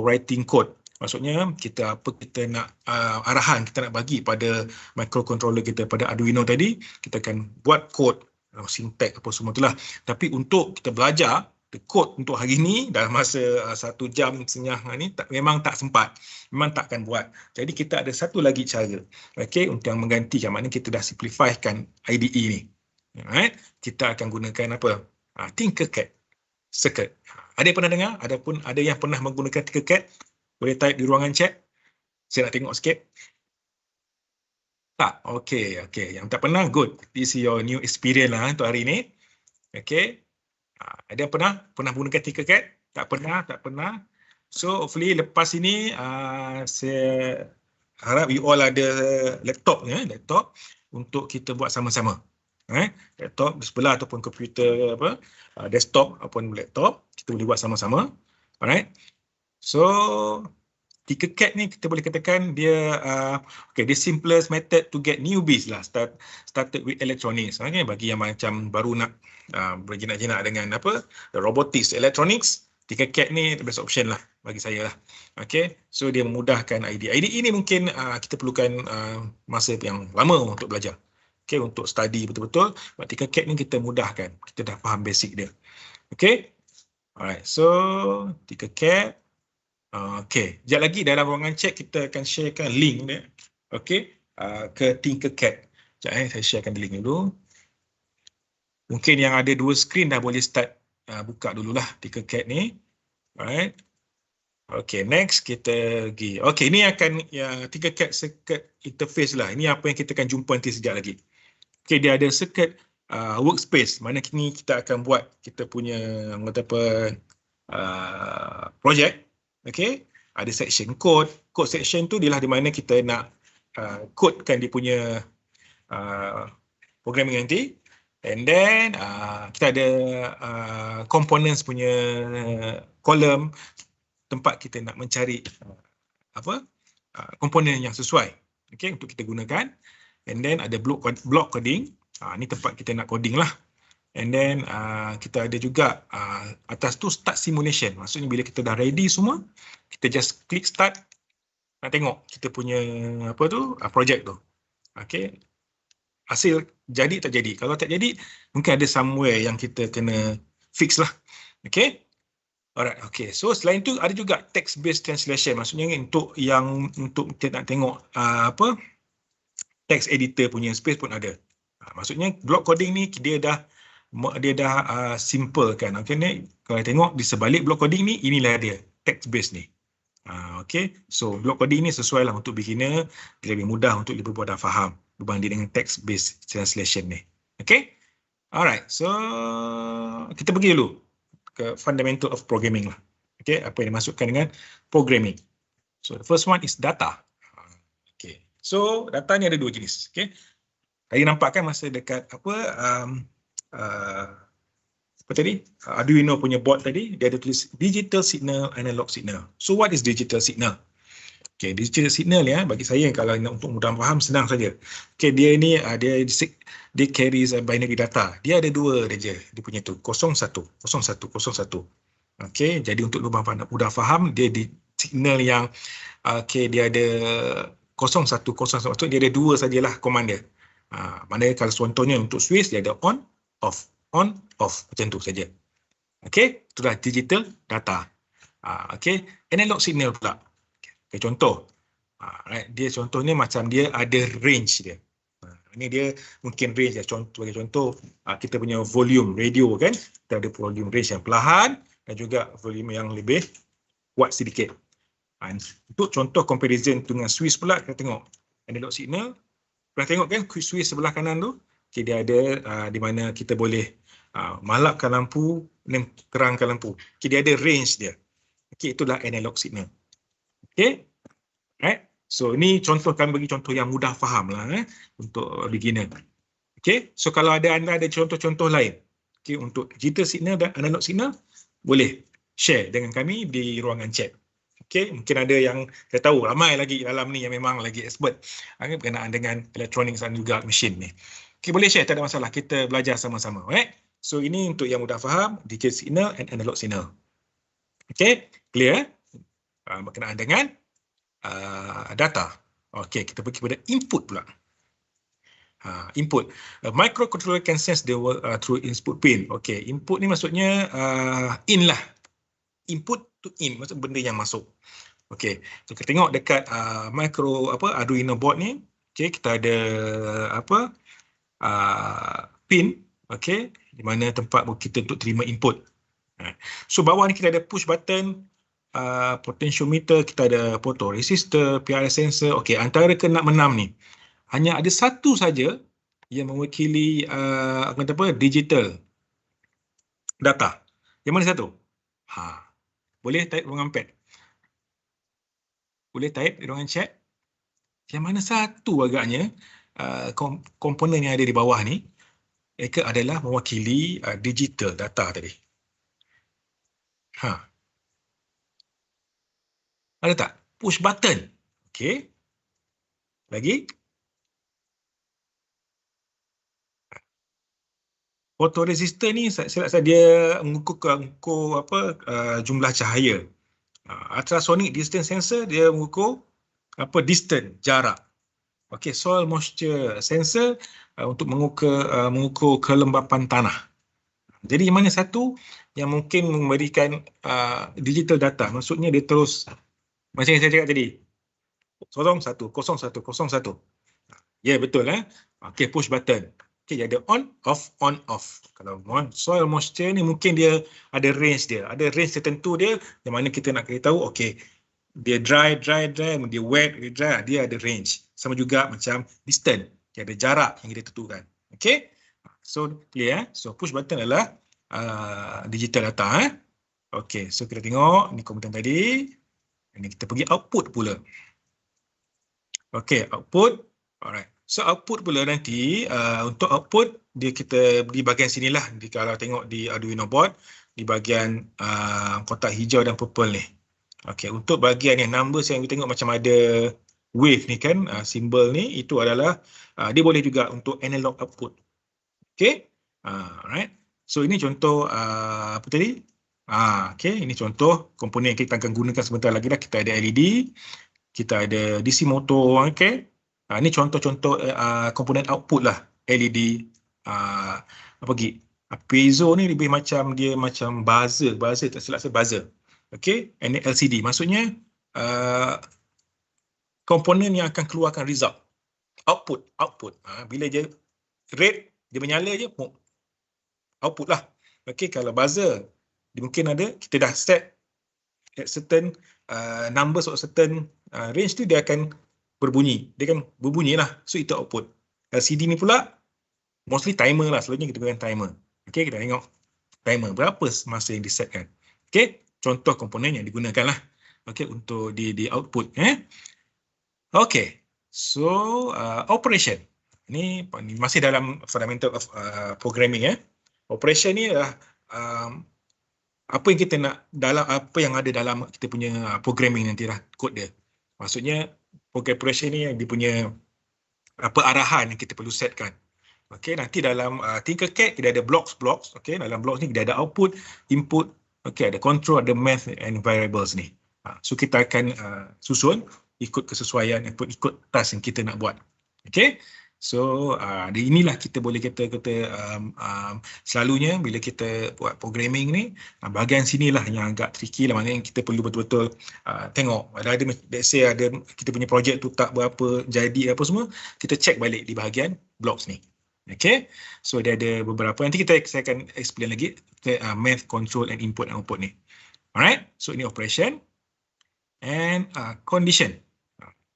writing code. Maksudnya kita nak arahan kita nak bagi pada microcontroller kita, pada Arduino tadi, kita akan buat code, syntax apa semua itulah. Tapi untuk kita belajar the code untuk hari ni dalam masa 1 jam setengah ni memang tak sempat, memang takkan buat. Jadi kita ada satu lagi cara, okay, untuk yang menggantikan, maknanya kita dah simplifykan IDE ni. Alright, kita akan gunakan apa? Tinkercad circuit. Ada yang pernah dengar? Ada yang pernah menggunakan Tinkercad? Boleh type di ruangan chat. Saya nak tengok sikit. Tak? Okay, okay. Yang tak pernah, good. This is your new experience lah untuk hari ni. Okay. Ada yang pernah menggunakan Tinkercad? Tak pernah. So hopefully lepas ini saya harap you all ada laptop untuk kita buat sama-sama. Laptop di sebelah ataupun komputer desktop ataupun laptop, kita boleh buat sama-sama. Alright. So Tinkercad ni kita boleh katakan dia okay, the simplest method to get newbies lah started with electronics. Okay, bagi yang macam baru nak berjinak-jinak dengan robotics, electronics, Tinkercad ni the best option lah bagi saya lah. Okay, so dia memudahkan IDE. IDE ni mungkin kita perlukan masa yang lama untuk belajar. Okay, untuk study betul-betul. Tinkercad ni kita mudahkan, kita dah faham basic dia. Okay, alright, so Tinkercad. Okay, sekejap lagi dalam ruangan chat kita akan sharekan link dia, okay, ke Tinkercad. Sekejap saya sharekan link dulu. Mungkin yang ada 2 screen dah boleh start buka dululah Tinkercad ni. Alright. Okay, next kita pergi. Okay, ini akan Tinkercad circuit interface lah. Ini apa yang kita akan jumpa nanti sekejap lagi. Okay, dia ada circuit workspace. Mana kini kita akan buat kita punya project. Okay, ada section code section tu dia lah di mana kita nak codekan dia punya programming nanti, and then kita ada components punya column tempat kita nak mencari komponen yang sesuai, okay, untuk kita gunakan, and then ada block coding, ni tempat kita nak coding lah. And then kita ada juga atas tu start simulation. Maksudnya bila kita dah ready semua, kita just klik start. Nak tengok kita punya project tu. Okay. Hasil jadi tak jadi. Kalau tak jadi, mungkin ada somewhere yang kita kena fix lah. Okay. Alright, okay. So selain tu ada juga text based translation. Maksudnya untuk kita nak tengok text editor punya space pun ada. Maksudnya block coding ni dia dah simple kan. Okay, ni kalau tengok di sebalik block coding ni, inilah dia text based ni. Okay, so block coding ni sesuai lah untuk beginner, dia lebih mudah untuk dibuat dan faham berbanding dengan text based translation ni. Okay, alright. So kita pergi dulu ke fundamental of programming lah. Okay, apa yang dimaksudkan dengan programming. So the first one is data. Okay, so data ni ada dua jenis. Okay, tadi nampak kan masa dekat tadi Arduino punya board tadi, dia ada tulis digital signal, analog signal. So what is digital signal? Okay, digital signal ya, bagi saya kalau untuk mudah faham senang saja. Okay, dia ni dia carries binary data. Dia ada dua saja, dia punya tu 01, 01, 01. Okay, jadi untuk mudah faham, dia di signal yang dia ada 01, 01, dia ada dua sajalah command dia. Mana kalau contohnya untuk switch dia ada on, off, macam tu saja. Okey, itulah digital data. Okey, analog signal pula. Okay, contoh. Right, dia contohnya macam dia ada range dia. Ini dia mungkin range ya. Sebagai contoh, kita punya volume radio kan, kita ada volume range yang perlahan dan juga volume yang lebih kuat sedikit. Untuk contoh comparison dengan switch pula, kita tengok analog signal. Pernah tengok kan switch sebelah kanan tu? Okay, dia ada di mana kita boleh malapkan lampu dan terangkan lampu. Okay, dia ada range dia. Okay, itulah analog signal. Okay, right. So ni contoh, kami bagi contoh yang mudah faham lah untuk beginner. Okay, so kalau anda ada contoh-contoh lain, okay, untuk digital signal dan analog signal, boleh share dengan kami di ruangan chat. Okay, mungkin ada yang saya tahu ramai lagi dalam ni yang memang lagi expert berkenaan dengan electronics dan juga mesin ni. Okay, boleh share, tak ada masalah. Kita belajar sama-sama. Right? So ini untuk yang mudah faham, digital signal and analog signal. Okay, clear? Berkenaan dengan data. Okay, kita pergi pada input pula. Input. Microcontroller can sense the world through input pin. Okay, input ni maksudnya in lah. Input to in, maksud benda yang masuk. Okay, so kita tengok dekat Arduino board ni. Okay, kita ada pin. Okay, di mana tempat kita untuk terima input. So bawah ni kita ada push button, potentiometer, kita ada photoresistor, PIR sensor. Okey, antara ke-6 ni hanya ada satu saja yang mewakili digital data. Yang mana satu? Boleh type ruangan pad. Boleh type di ruangan chat. Yang mana satu agaknya komponen yang ada di bawah ni, mereka adalah mewakili digital data tadi. Ada tak? Push button. Okey. Lagi. Photoresistor ni saya dia mengukur jumlah cahaya. Ultrasonic distance sensor dia mengukur distance, jarak. Okey, soil moisture sensor untuk mengukur kelembapan tanah. Jadi yang mana satu yang mungkin memberikan digital data, maksudnya dia terus macam yang saya cakap tadi, 01, 01, 01. Ya, betul. Okey, push button. Okey, dia ada on, off. Kalau soil moisture ni mungkin dia ada range dia. Ada range tertentu dia yang mana kita nak tahu, okey, dia dry, dia wet, dia dry, dia ada range. Sama juga macam distance, dia ada jarak yang kita tentukan. Okey? So, clear. So, push button adalah digital data. Okey, so kita tengok ni komponen tadi. Ini kita pergi output pula. Okey, output. Alright. So output pula nanti untuk output kita di bahagian sinilah. Kalau tengok di Arduino board di bahagian kotak hijau dan purple ni. Okey, untuk bahagian yang numbers yang kita tengok macam ada wave ni kan, simbol ni, itu adalah dia boleh juga untuk analog output. Okey. Alright. So ini contoh apa tadi? Okey, ini contoh komponen yang kita akan gunakan sebentar lagi dah. Kita ada LED, kita ada DC motor, okey. Ini contoh-contoh komponen output lah, LED Piezo ni lebih macam dia macam buzzer tak silap saya buzzer. Okay, and then LCD maksudnya komponen yang akan keluarkan result, output. Bila dia red, dia menyala je, output lah. Okay, kalau buzzer, dia mungkin ada, kita dah set at certain numbers or certain range tu, dia akan berbunyi. Dia akan berbunyi lah, so itu output. LCD ni pula, mostly timer lah, selalunya kita gunakan timer. Okay, kita tengok timer, berapa masa yang disetkan. Okay, contoh komponen yang digunakan lah. Okay, untuk di output. Okay, so operation. Ini masih dalam fundamental of programming. Operation ni adalah apa yang kita nak dalam, apa yang ada dalam kita punya programming nanti lah, kod dia. Maksudnya program operation ni yang dia punya apa arahan yang kita perlu setkan. Okay, nanti dalam Tinkercad kita ada blocks. Okay, dalam blocks ni kita ada output, input, okay, ada control, ada math and variables ni. So kita akan susun ikut kesesuaian, ikut task yang kita nak buat. Okay, so inilah kita boleh kata selalunya bila kita buat programming ni, bahagian sinilah yang agak tricky lah, maknanya kita perlu betul-betul tengok. Ada let's say ada kita punya projek tu tak berapa jadi apa semua, kita check balik di bahagian blocks ni. Okay, so dia ada beberapa, nanti saya akan explain lagi math, control and input and output ni. Alright, so ini operation and condition.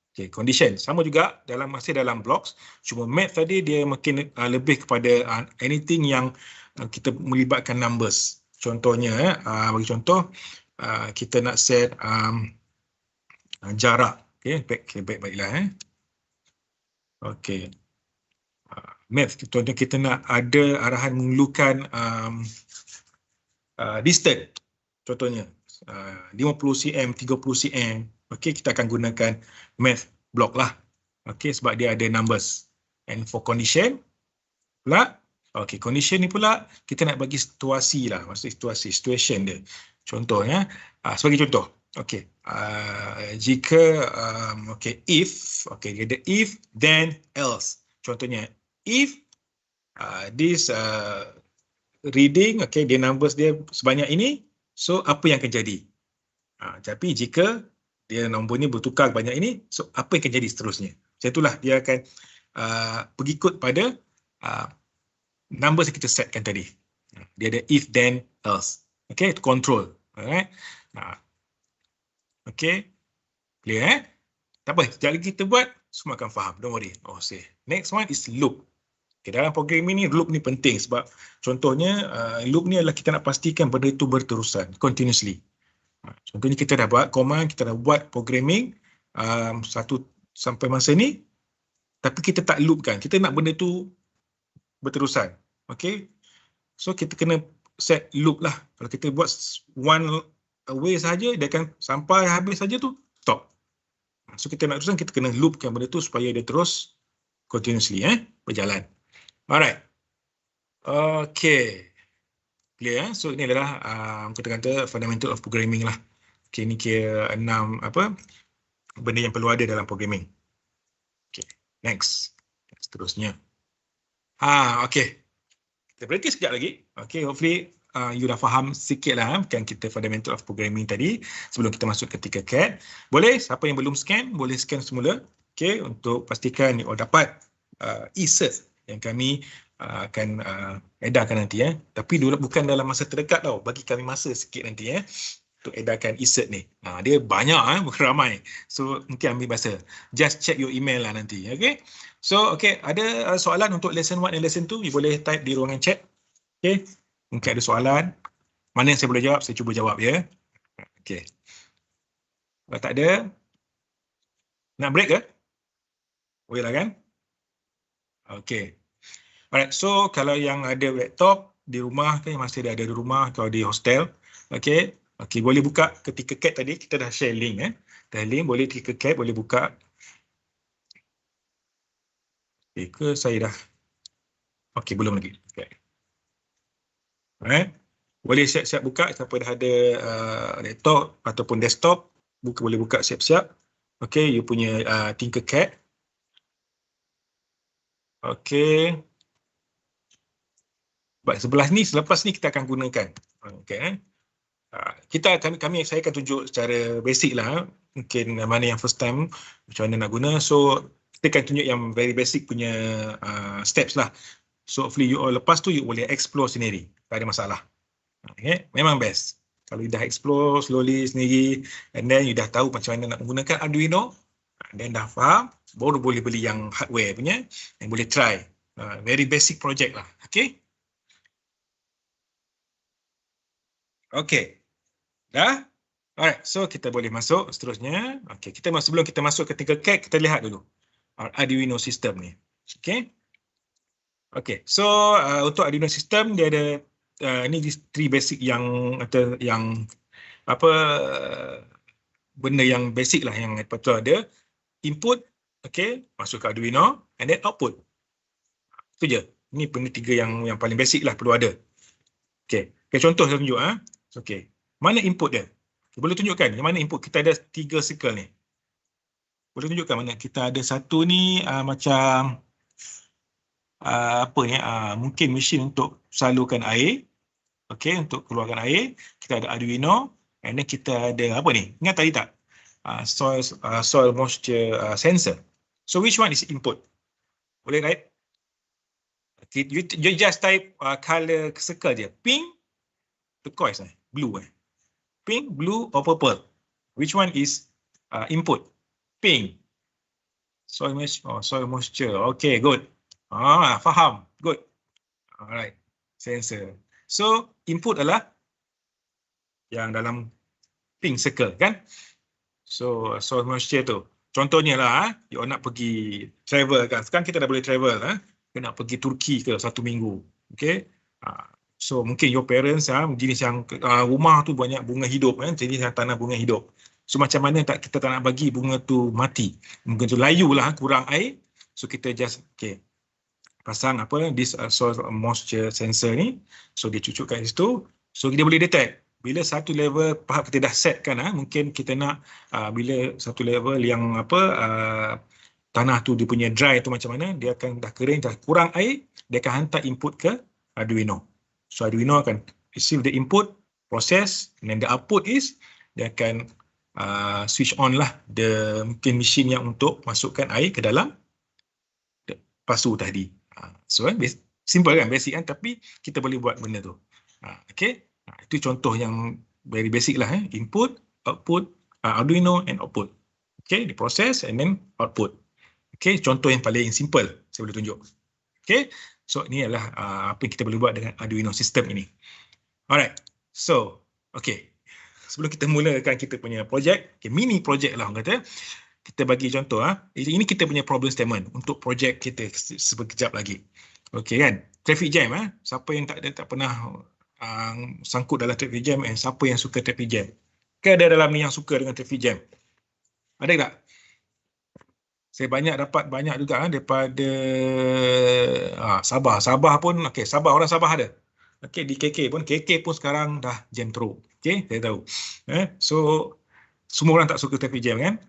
Okay, condition sama juga masih dalam blocks, cuma math tadi dia mungkin lebih kepada anything yang kita melibatkan numbers. Contohnya, bagi contoh, kita nak set jarak. Okay, baiklah. Okay. Math, contohnya kita nak ada arahan mengeluarkan distance, contohnya 50 cm, 30 cm. Okay, kita akan gunakan math block lah. Okay, sebab dia ada numbers. And for condition pula, okay, condition ni pula kita nak bagi situasi lah, maksud situation dia. Contohnya, sebagai contoh, okay, jika okay, if, okay, ada if then else. Contohnya, if this reading, okay, dia numbers dia sebanyak ini, so apa yang akan jadi? Tapi jika dia nombor ni bertukar banyak ini, so apa yang akan jadi seterusnya? Macam itulah dia akan pengikut pada numbers yang kita setkan tadi. Dia ada if then else. Okay, to control. Alright. Okay, clear tak apa, sekejap lagi kita buat, semua akan faham, don't worry. Next one is loop. Okay, dalam programming ni loop ni penting sebab contohnya loop ni adalah kita nak pastikan benda itu berterusan, continuously. Contohnya kita dah buat command, kita dah buat programming satu sampai masa ni, tapi kita tak loopkan, kita nak benda tu berterusan. Okay, so kita kena set loop lah. Kalau kita buat one way saja, dia akan sampai habis saja tu stop. So kita nak teruskan, kita kena loopkan benda tu supaya dia terus continuously berjalan. Alright. Okay. Clear. So ini adalah kita kata fundamental of programming lah. Okay, ni kira 6 benda yang perlu ada dalam programming. Okay, next. Seterusnya. Okay. Kita berhenti sekejap lagi. Okay, hopefully you dah faham sikit lah kan kita fundamental of programming tadi sebelum kita masuk ke Tinkercad. Boleh, siapa yang belum scan, boleh scan semula. Okay, untuk pastikan you all dapat e-cert yang kami akan edarkan nanti. Tapi bukan dalam masa terdekat tau, bagi kami masa sikit nanti untuk edarkan e-cert ni. Dia banyak, ramai. So mungkin ambil masa. Just check your email lah nanti. Okay. So okay, ada soalan untuk lesson 1 dan lesson 2, you boleh type di ruangan chat. Okay. Mungkin ada soalan. Mana yang saya boleh jawab, saya cuba jawab ya. Okay. Kalau tak ada, nak break ke? Boleh lah kan? Okay. Alright, so kalau yang ada laptop di rumah, kan masih ada di rumah atau di hostel, okay, boleh buka ke Tinkercad tadi, kita dah share link dah link, boleh Tinkercad, boleh buka. Okay, ke saya dah, okay, belum lagi. Okay. Alright, boleh siap-siap buka, siapa dah ada laptop ataupun desktop, boleh buka siap-siap. Okay, you punya Tinkercad. Okay. Sebelah ni, selepas ni kita akan gunakan. Okay. Saya akan tunjuk secara basic lah. Mungkin mana yang first time, macam mana nak guna. So, kita akan tunjuk yang very basic punya steps lah. So, hopefully you all lepas tu, you boleh explore sendiri. Tak ada masalah. Okay. Memang best. Kalau you dah explore slowly sendiri, and then you dah tahu macam mana nak menggunakan Arduino, dan dah faham, baru boleh beli yang hardware punya, and boleh try. Very basic project lah. Okay. Okay. Dah? Alright, so kita boleh masuk seterusnya. Okay, sebelum kita masuk ke Tinkercad, kita lihat dulu Arduino system ni. Okay. Okay, so untuk Arduino system, dia ada ni 3 basic yang benda yang basic lah yang betul ada. Input, okay, masuk ke Arduino, and then output. Itu je. Ini benda 3 yang paling basic lah perlu ada. Okay, contoh saya tunjuk. Okay, mana input dia? Boleh tunjukkan yang mana input? Kita ada 3 circle ni. Boleh tunjukkan mana? Kita ada satu ni macam mungkin mesin untuk salurkan air. Okey, untuk keluarkan air. Kita ada Arduino, and then kita ada apa ni? Ingat tadi tak? Soil moisture sensor. So which one is input? Boleh, right? Okay, you just type color circle je. Pink, turquoise, blue. Pink, blue, or purple? Which one is input? Pink. Soil moisture. Okay, good. Faham. Good. Alright. Sensor. So, input adalah yang dalam pink circle, kan? So, soil moisture tu. Contohnya lah, you nak pergi travel, kan? Sekarang kita dah boleh travel, you nak pergi Turki ke 1 minggu. Okay? So mungkin your parents jenis yang rumah tu banyak bunga hidup, jenis yang tanah bunga hidup. So macam mana kita tak nak bagi bunga tu mati, mungkin tu layu lah, kurang air. So kita just pasang this soil moisture sensor ni. So dia cucukkan situ. So dia boleh detect bila satu level kita dah setkan, mungkin kita nak bila satu level yang tanah tu dia punya dry tu macam mana, dia akan dah kering, dah kurang air, dia akan hantar input ke Arduino. So Arduino akan receive the input, process, and then the output is dia akan switch on lah mungkin mesin yang untuk masukkan air ke dalam pasu tadi. So simple kan, basic kan, tapi kita boleh buat benda tu. Okay, itu contoh yang very basic lah. Input, output, Arduino and output. Okay, di process and then output. Okay, contoh yang paling simple saya boleh tunjuk. Okay. So, ini adalah apa yang kita boleh buat dengan Arduino system ini. Alright. So, okay. Sebelum kita mulakan kita punya projek, mini projek lah orang kata, kita bagi contoh. Ini kita punya problem statement untuk projek kita sekejap lagi. Okay kan? Traffic jam. Siapa yang tak pernah sangkut dalam traffic jam, and siapa yang suka traffic jam? Kan ada dalam ni yang suka dengan traffic jam? Ada tak? Saya dapat banyak juga daripada Sabah. Sabah pun, okey, Sabah, orang Sabah ada. Okey, di KK pun sekarang dah jam teruk. Okey, saya tahu. So semua orang tak suka traffic jam, kan?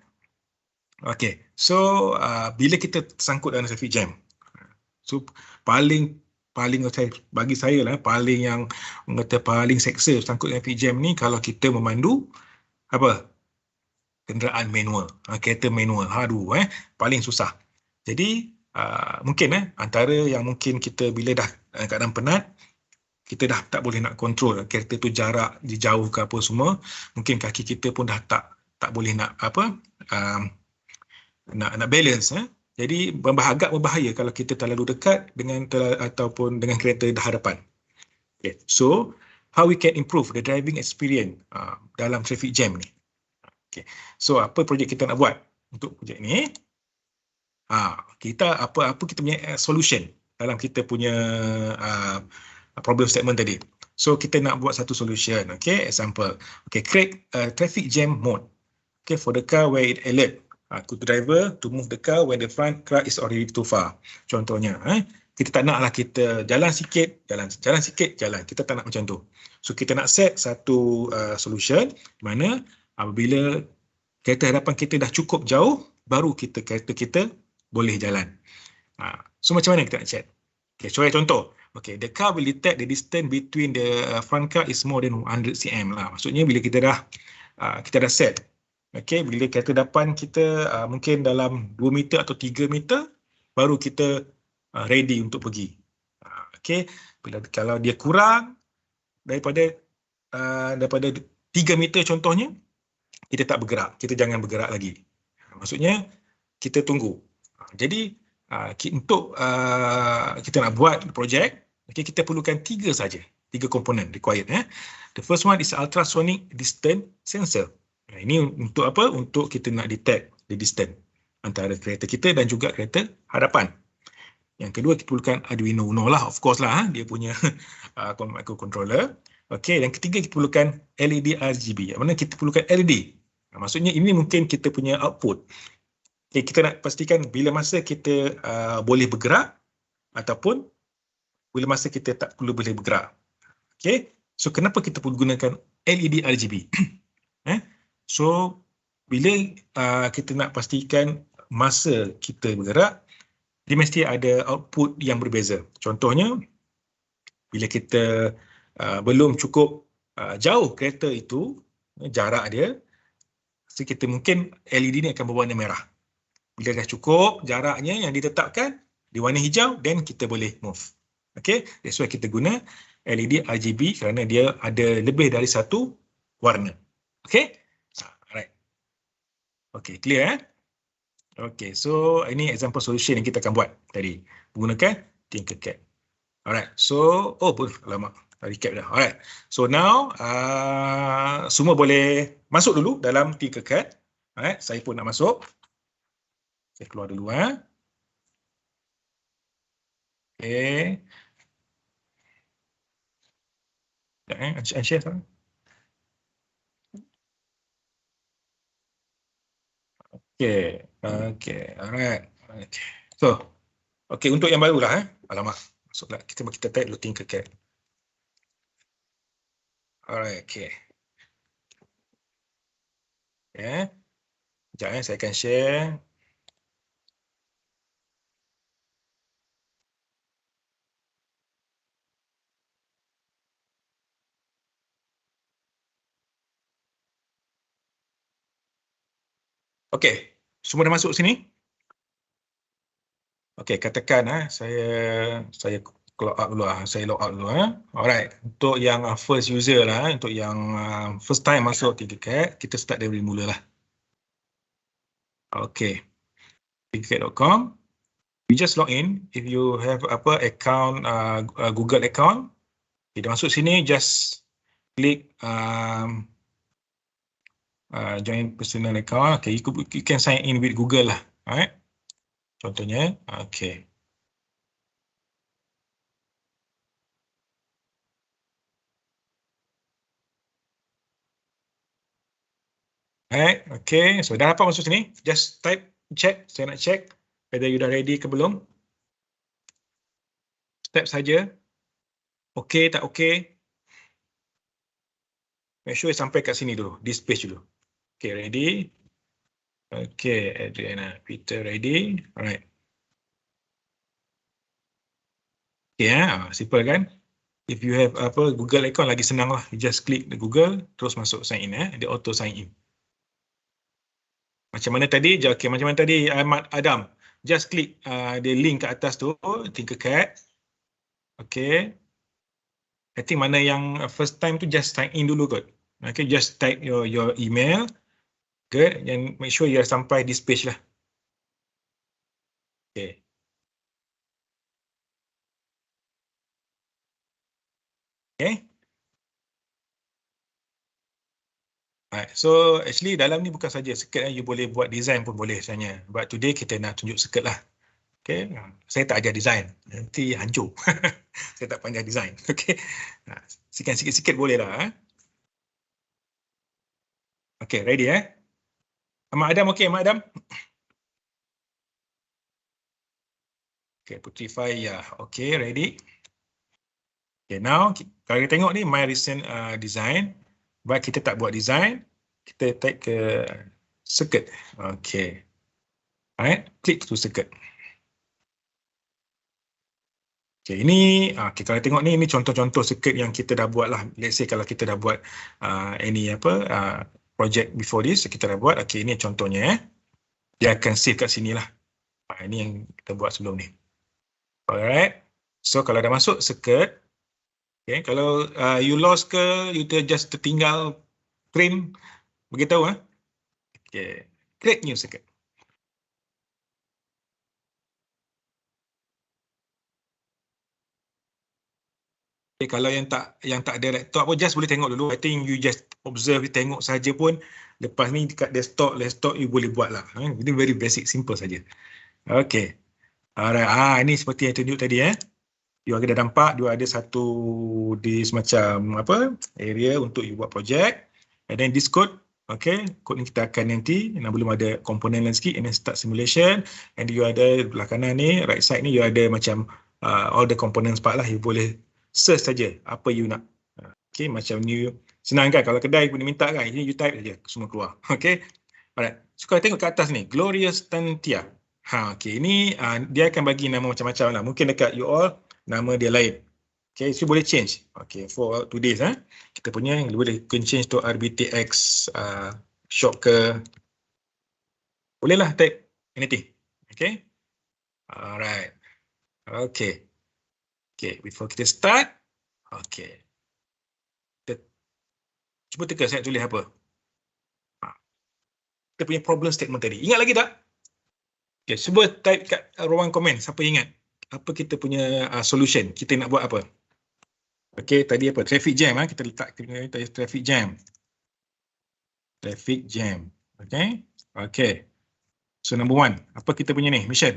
Okey. So bila kita sangkut dalam traffic jam, so paling bagi saya lah, paling yang paling seksa sangkut traffic jam ni kalau kita memandu kenderaan manual, kereta manual. Paling susah. Jadi mungkin antara yang mungkin kita bila dah keadaan penat, kita dah tak boleh nak kontrol kereta tu jarak jauh ke apa semua, mungkin kaki kita pun dah tak boleh nak nak balance. Jadi agak berbahaya kalau kita terlalu dekat ataupun dengan kereta hadapan. Okay. So how we can improve the driving experience dalam traffic jam ni? Okay. So apa projek kita nak buat untuk projek ni? Kita apa kita punya solution dalam kita punya problem statement tadi. So kita nak buat satu solution. Okay, example. Okay, create traffic jam mode. Okay, for the car where it alert to the driver to move the car when the front car is already too far. Contohnya, kita tak naklah kita jalan sikit, jalan. Kita tak nak macam tu. So kita nak set satu solution mana apabila kereta hadapan kita dah cukup jauh, baru kereta kita boleh jalan. So macam mana kita nak check? Okay, contoh. Okay, the car will detect the distance between the front car is more than 100 cm lah. Maksudnya bila kita dah set. Okay, bila kereta depan kita mungkin dalam 2 meter atau 3 meter, baru kita ready untuk pergi. Okay, kalau dia kurang daripada 3 meter contohnya, kita tak bergerak, kita jangan bergerak lagi. Maksudnya kita tunggu. Jadi untuk kita nak buat projek, okay, kita perlukan 3 saja, 3 komponen required. The first one is ultrasonic distance sensor. Ini untuk apa? Untuk kita nak detect the distance antara kereta kita dan juga kereta hadapan. Yang kedua, kita perlukan Arduino Uno lah, of course lah, dia punya microcontroller. Okay, yang ketiga kita perlukan LED RGB. Yang mana kita perlukan LED. Maksudnya ini mungkin kita punya output. Okay, kita nak pastikan bila masa kita boleh bergerak ataupun bila masa kita tak perlu boleh bergerak. Okay, so kenapa kita perlu gunakan LED RGB? So, bila kita nak pastikan masa kita bergerak, dia mesti ada output yang berbeza. Contohnya, bila kita belum cukup jauh kereta itu, jarak dia, so kita mungkin LED ni akan berwarna merah. Bila dah cukup jaraknya yang ditetapkan, di warna hijau, then kita boleh move. Okay, that's why kita guna LED RGB kerana dia ada lebih dari satu warna. Okay. Okay, clear Okay, so ini example solution yang kita akan buat tadi menggunakan Tinkercad. Alright, so alamak, recap dah. Alright, so now semua boleh masuk dulu dalam Tinkercad. Alright, saya pun nak masuk. Saya keluar dulu. Okay. Share sekarang. Okay, alright. Okay. So, okay, untuk yang baru lah, alamak, masuklah. Kita type dulu Tinkercad. Alright, okay. Okay. Sekejap, saya akan share. Okay, semua dah masuk sini? Okay, katakan saya log out dulu. Saya log out dulu. Alright, untuk yang first user lah, untuk yang first time masuk Tinkercad, kita start dari mula lah. Okay, tinkercad.com. You just log in. If you have account, Google account, kita masuk sini, just klik join personal account. Okay, you can sign in with Google lah. Alright. Contohnya, okay. Alright, okay. So dah dapat masuk sini. Just type, check. Saya nak check whether you dah ready ke belum. Step saja. Okay, tak okay. Make sure sampai kat sini dulu. This page dulu. Okay, ready. Okay, Adriana, Peter ready. Alright. Okay, simple kan? If you have Google account lagi senang lah. You just click the Google, terus masuk sign in. Dia auto sign in. Macam mana tadi? Okay, macam mana tadi Ahmad Adam? Just click the link kat atas tu, Tinkercad. Okay. I think mana yang first time tu just sign in dulu kot. Okay, just type your email. Good, and make sure you are sampai this page lah. Okay. Okay. Alright, so actually dalam ni bukan saja circuit, you boleh buat design pun boleh sebenarnya. But today kita nak tunjuk circuit lah. Okay, saya tak ajar design, nanti hancur. Saya tak pandai design. Okay, sikit-sikit boleh lah. Okay, ready Ahmad Adam, okay Ahmad Adam. Okay, Putri Fai, ya. Okay, ready. Okay, now kalau kita tengok ni my recent design. But kita tak buat design, kita type ke circuit. Okay. Alright, click to circuit. Okay, ini kalau tengok ni contoh-contoh circuit yang kita dah buat lah. Let's say kalau kita dah buat project before this, kita dah buat. Okay, ini contohnya. Dia akan save kat sini lah. Ini yang kita buat sebelum ni. Alright. So kalau dah masuk circuit, okay, kalau you lost ke, you just tertinggal print, beritahu. Okay, create new circuit. Okay, kalau yang tak ada laptop pun just boleh tengok dulu. I think you just observe, tengok saja pun. Lepas ni dekat desktop you boleh buat lah. Ini very basic, simple saja. Okay. Alright. Ini seperti yang tunjuk tadi. You ada nampak, you ada satu di semacam area untuk you buat project. And then this code, okay, code ni kita akan nanti, belum ada komponen lain sikit, and then start simulation. And you ada belah kanan ni, right side ni, you ada macam all the components part lah. You boleh search saja apa you nak. Okay, macam new, senang kan, kalau kedai pun minta kan, ini you type saja, semua keluar. Okay, alright. So kalau tengok ke atas ni, Glorious Tantia. Okay, ini dia akan bagi nama macam-macam lah. Mungkin dekat you all, nama dia lain. Okay, so boleh change. Okay, for today's kita punya boleh change to RBTX shop ke. Boleh lah type anything. Okay. Alright. Okay. Okay, before kita start. Okay. Kita cuba teka saya tulis apa. Kita punya problem statement tadi. Ingat lagi tak? Okay, cuba type kat ruang komen. Siapa ingat? Apa kita punya solution? Kita nak buat apa? Okay, tadi apa? Traffic jam. Kita letak traffic jam. Traffic jam. Okay. Okay. So, number 1. Apa kita punya ni? Mission.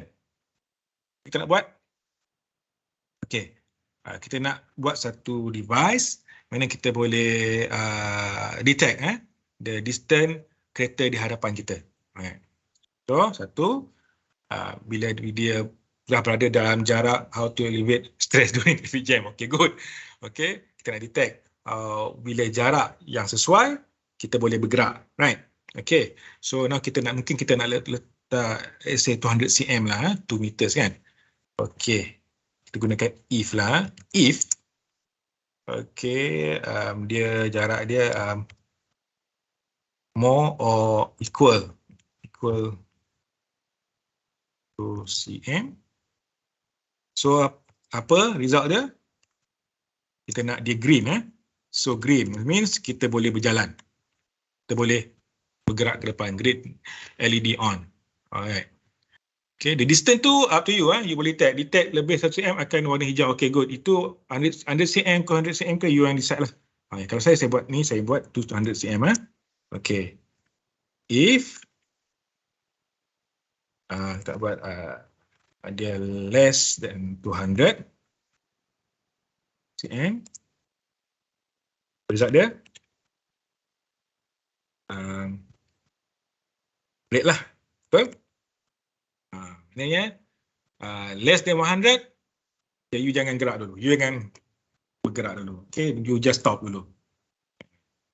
Kita nak buat? Okay. Kita nak buat satu device mana kita boleh detect the distant kereta di hadapan kita. Okay. So, satu. Bila dia dah berada dalam jarak, how to alleviate stress during traffic jam. Okay, good. Okay, kita nak detect bila jarak yang sesuai, kita boleh bergerak. Right? Okay, so now mungkin kita nak letak say 200 cm lah, 2 meters kan. Okay, kita gunakan if lah. If, okay, dia jarak dia more or equal to cm. So, apa result dia? Kita nak dia green. So, green means kita boleh berjalan. Kita boleh bergerak ke depan. Green LED on. Alright. Okay, the distance tu up to you. You boleh detect lebih 1 cm akan warna hijau. Okay, good. Itu 100 cm ke 100 cm ke you yang decide lah. Kalau saya buat ni, saya buat 200 cm. Okay. If kita buat dia less than 200 cm. Result dia red lah. Betul? Maknanya less than 100, okay, you jangan gerak dulu. You jangan bergerak dulu. Okay, you just stop dulu.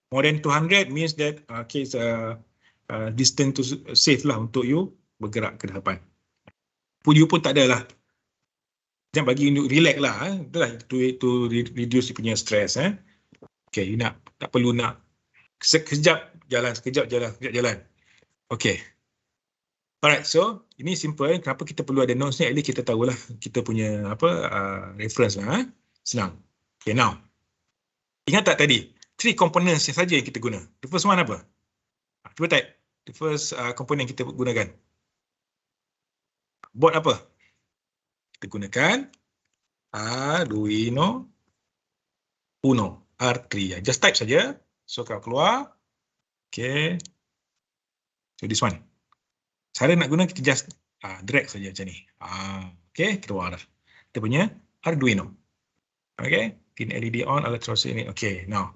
More than 200 means that okay, distance to safe lah untuk you bergerak ke depan. You pun tak ada lah. Jangan bagi you relax lah. Itulah to reduce you punya stress. Okay, you tak perlu nak sekejap jalan. Okay. Alright, so ini simple. Kenapa kita perlu ada notes ni? At least kita tahulah kita punya reference lah. Senang. Okay, now. Ingat tak tadi? 3 components saja yang kita guna. The first one apa? Cuba type. The first component kita gunakan. Board apa? Kita gunakan Arduino Uno R3. Just type saja. So kalau keluar. Okay. So this one. Cara nak guna kita just drag saja macam ni. Okay, keluar dah. Kita punya Arduino. Okay. Pin LED on, electronic ini. Okay, now.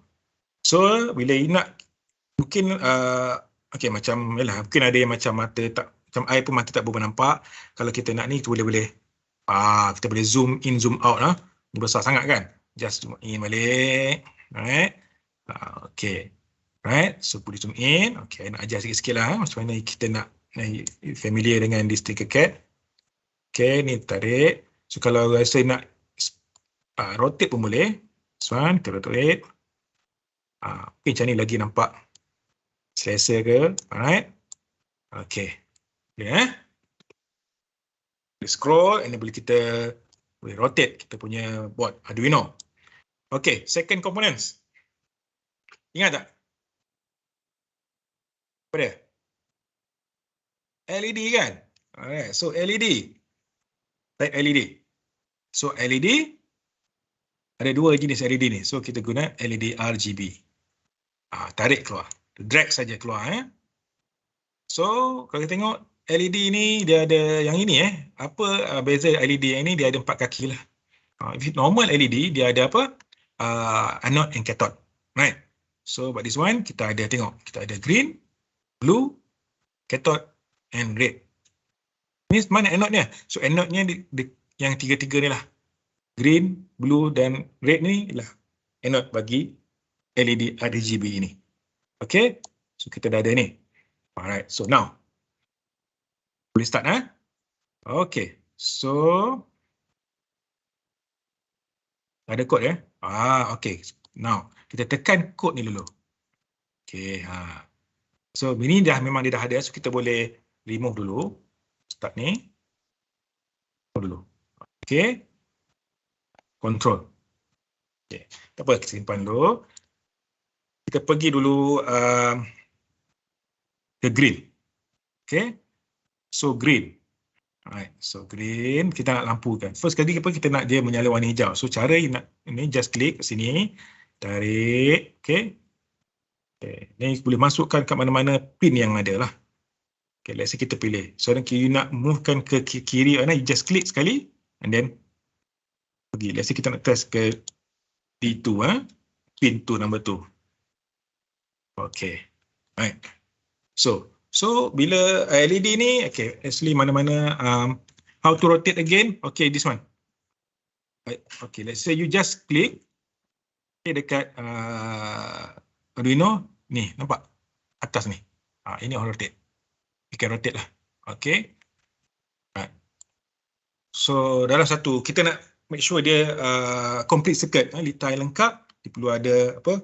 So bila you nak mungkin okay, macam yalah, mungkin ada yang macam mata tak, macam air pun mata tak berapa nampak. Kalau kita nak ni, kita boleh kita boleh zoom in, zoom out lah. Ini besar sangat kan? Just zoom in balik. Alright. Okay. Alright. So boleh zoom in. Okay. Nak ajar sikit-sikit lah. Macam mana kita nak familiar dengan this tinkercad. Okay. Ni tarik. So kalau rasa nak Rotate pun boleh. This one, kita rotate. Mungkin macam ni lagi nampak selesa ke. Alright. Okay. Boleh Boleh scroll and then boleh rotate kita punya board Arduino. Okay, second components. Ingat tak? Apa dia? LED kan? Alright, so LED. Type LED. So LED, ada dua jenis LED ni. So kita guna LED RGB. Tarik keluar. Drag saja keluar. So kalau kita tengok LED ni dia ada yang ini apa beza LED yang ini? Dia ada 4 kaki lah. If normal LED dia ada apa? Anode and cathode. Right. So but this one kita ada tengok, kita ada green, blue, cathode and red. Ni mana anode-nya? So anode-nya yang tiga-tiga ni lah. Green, blue dan red ni lah anode bagi LED RGB ini. Okay. So kita dah ada ni. Alright. So now boleh start Okay. So ada kod okay. Now kita tekan kod ni dulu. Okay. So ini memang dia dah ada. So kita boleh remove dulu. Start ni. Dulu. Okay. Control. Okay. Tak apa, kita simpan dulu. Kita pergi dulu ke green. Okay. So green. Alright. So green kita nak lampukan. First kali kita nak dia menyala warna hijau. So cara ini just klik ke sini, tarik, okay. Okay. Ni boleh masukkan kat mana-mana pin yang ada lah. Okay, let's say kita pilih. So you nak movekan ke kiri, you just klik sekali and then pergi. Let's say kita nak test ke D2, pin 2, number 2. Okay. Alright. So bila LED ni, okay, actually mana-mana how to rotate again? Okay, this one. Right. Okay, let's say you just click dekat Arduino ni, nampak atas ni. Ini on rotate. You can rotate lah. Okay. Right. So dalam satu kita nak make sure dia complete circuit, litai lengkap, dia perlu ada apa?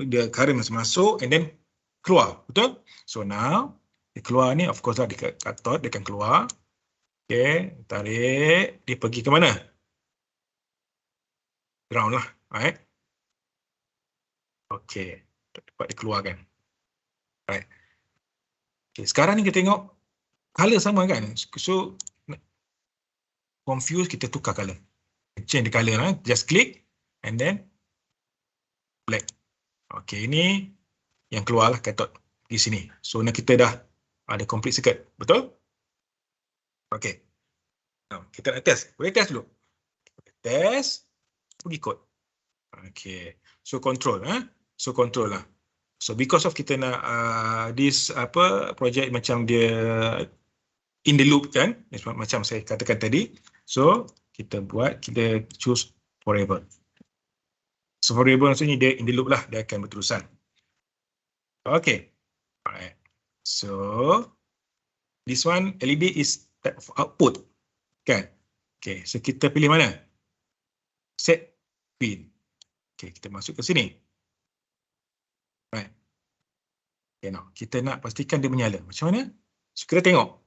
Dia current masuk and then keluar, betul? So now dia keluar ni, of course lah dekat cathode dia akan keluar. Okay, tarik, dia pergi ke mana? Ground lah, right? Okay, dapat dia keluarkan. Right. Okay, sekarang ni kita tengok color sama kan? So confuse, kita tukar color. Change the color lah, just click and then black. Okay, ini yang keluar lah cathode di sini. So nak kita dah ada complete circuit, betul? Okay. Now, kita nak test. Boleh test dulu. Test, pergi kod. Okay. So control, So control lah. So because of kita nak this project macam dia in the loop kan, macam saya katakan tadi. So kita choose forever. So forever maksudnya dia in the loop lah, dia akan berterusan. Okay. Alright. So this one LED is type of output. Kan? Okay. So kita pilih mana? Set pin. Okay. Kita masuk ke sini. Right. Okay. Now kita nak pastikan dia menyala. Macam mana? So kita tengok.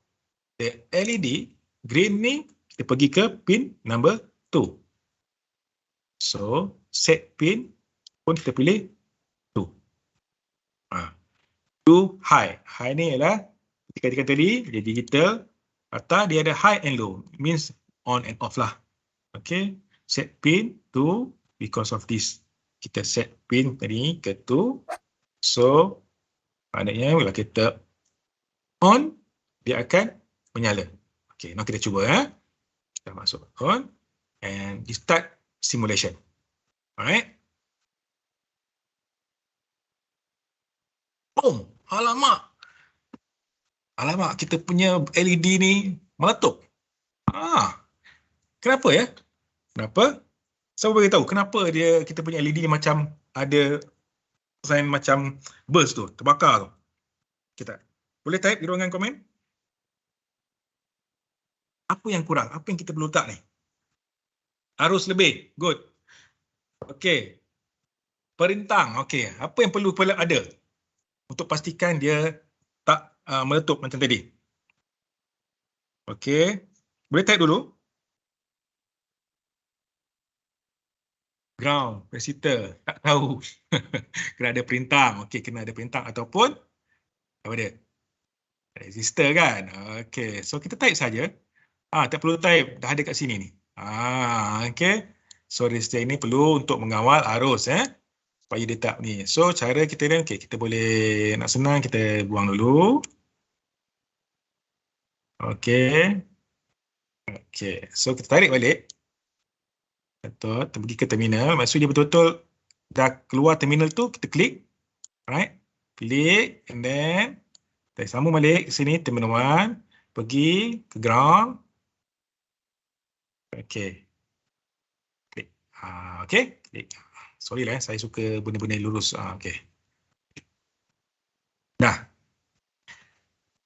The LED green ni kita pergi ke pin number 2. So set pin pun kita pilih 2. 2 high. High ni ialah ketika tadi dia digital, atau dia ada high and low, means on and off lah. Okay, set pin 2 because of this. Kita set pin tadi ke 2. So maknanya bila kita on, dia akan menyala. Okay, now kita cuba kita masuk on and start simulation. Alright. Boom. Alamak, kita punya LED ni meletup. Kenapa ya? Kenapa? Siapa beritahu kenapa kita punya LED ni macam ada sign macam burst tu, terbakar tu. Kita boleh type di ruangan komen. Apa yang kurang? Apa yang kita perlu letak ni? Arus lebih. Good. Okey. Perintang. Okey. Apa yang perlu ada untuk pastikan dia tak meletup macam tadi? Okey. Boleh type dulu. Ground, capacitor, tak tahu. Kena ada perintang. Okey, kena ada perintang ataupun apa dia? Resistor kan? Okey, so kita type saja. Tak perlu type, dah ada kat sini ni. Okey. So resistor ini perlu untuk mengawal arus supaya dia tak ni. So cara kita ni, okey, kita boleh nak senang kita buang dulu. Okey. Okey, so kita tarik balik. Betul, kita pergi ke terminal. Maksudnya betul-betul dah keluar terminal tu, kita klik. Right? Klik and then kita sambung balik ke sini terminal 1, pergi ke ground. Okey. Klik. Okey, klik. Sorry lah, saya suka benda-benda lurus. Okey. Dah.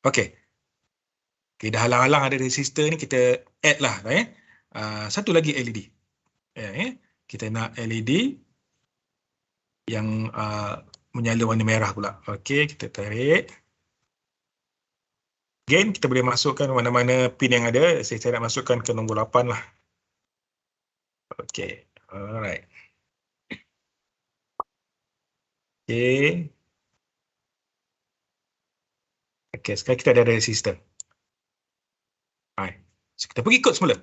Okey. Okay, dah halang-halang ada resistor ni, kita add lah. Satu lagi LED. Kita nak LED yang menyala warna merah pula. Okey, kita tarik. Again, kita boleh masukkan mana-mana pin yang ada. Saya nak masukkan ke nombor 8 lah. Okey, alright. Okey. Okey, sekarang kita ada resistor. So, kita pergi kod semula.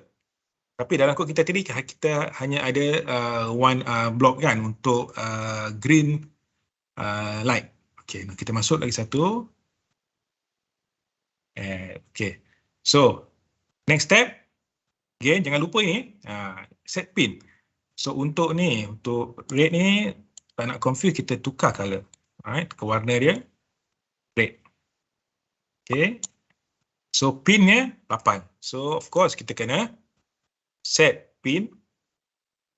Tapi dalam kod kita tadi, kita hanya ada one block kan untuk green light. Okey, kita masuk lagi satu. Okey. So, next step. Again, jangan lupa ni, set pin. So, untuk ni, untuk red ni, tak nak confuse, kita tukar color. Alright, ke warna dia. Red. Okey. So, pinnya 8. So, of course, kita kena set pin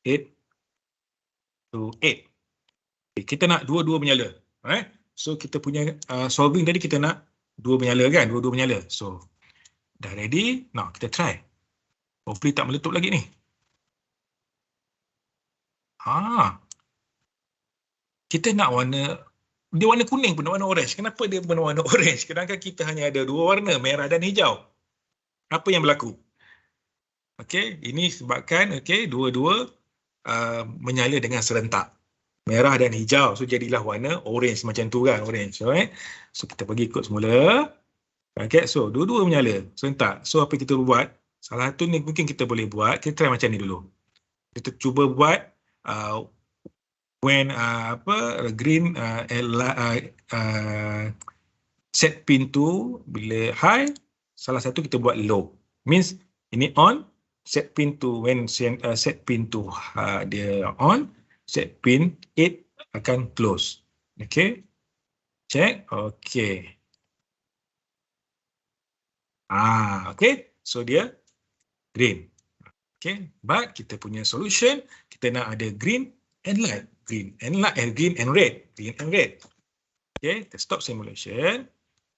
8 to 8. Okay, kita nak dua-dua menyala. Alright. So, kita punya solving tadi, kita nak dua menyala kan? Dua-dua menyala. So, dah ready. Now, kita try. Hopefully tak meletup lagi ni. Kita nak warna, dia warna kuning pun, warna orange. Kenapa dia warna orange? Sedangkan kita hanya ada dua warna, merah dan hijau. Apa yang berlaku? Okey, ini sebabkan dua-dua menyala dengan serentak. Merah dan hijau. So, jadilah warna orange macam tu kan, orange. Right? So, kita pergi ikut semula. Okay, so dua-dua menyala serentak. So, apa kita buat? Salah satu ni mungkin kita boleh buat. Kita try macam ni dulu. Kita cuba buat when green set pin tu bila high, salah satu kita buat low. Means ini on, set pin tu when set pin tu dia on, set pin 8 akan close. Okay, check. Okay. Okay, so dia green. Okay, but kita punya solution, kita nak ada green and light. Green and light, green and red. Green and red. Okay, kita stop simulation.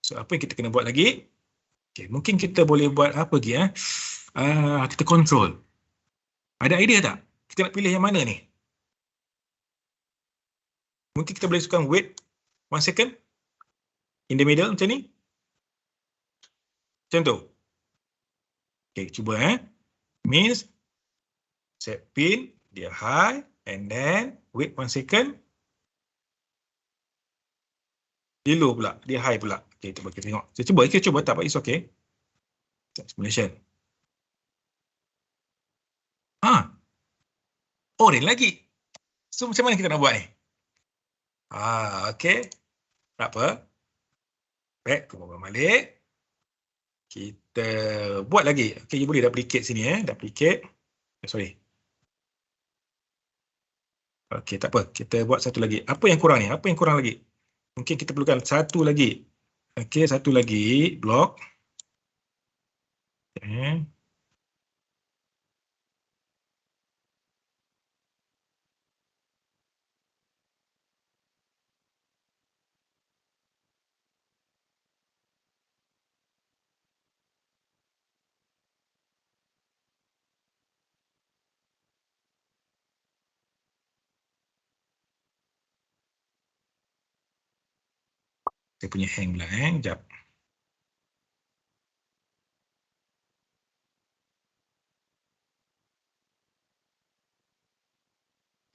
So, apa yang kita kena buat lagi? Okay, mungkin kita boleh buat apa lagi? Kita control. Ada idea tak? Kita nak pilih yang mana ni? Mungkin kita boleh sukan wait 1 second. In the middle macam ni. Macam tu. Okay, cuba Means set pin, dia high, and then wait 1 second. Dia low pula, dia high pula. Okay, cuba kita tengok. Kita cuba tak apa, it's okay. Simulation. Orange lagi. So, macam mana kita nak buat ni? Okay. Tak apa. Back, kita balik. Kita buat lagi. Okay, you boleh duplicate sini duplicate. Sorry. Okay, tak apa. Kita buat satu lagi. Apa yang kurang ni? Apa yang kurang lagi? Mungkin kita perlukan satu lagi. Okay, satu lagi. Block. Okay. Saya punya hang pula sekejap.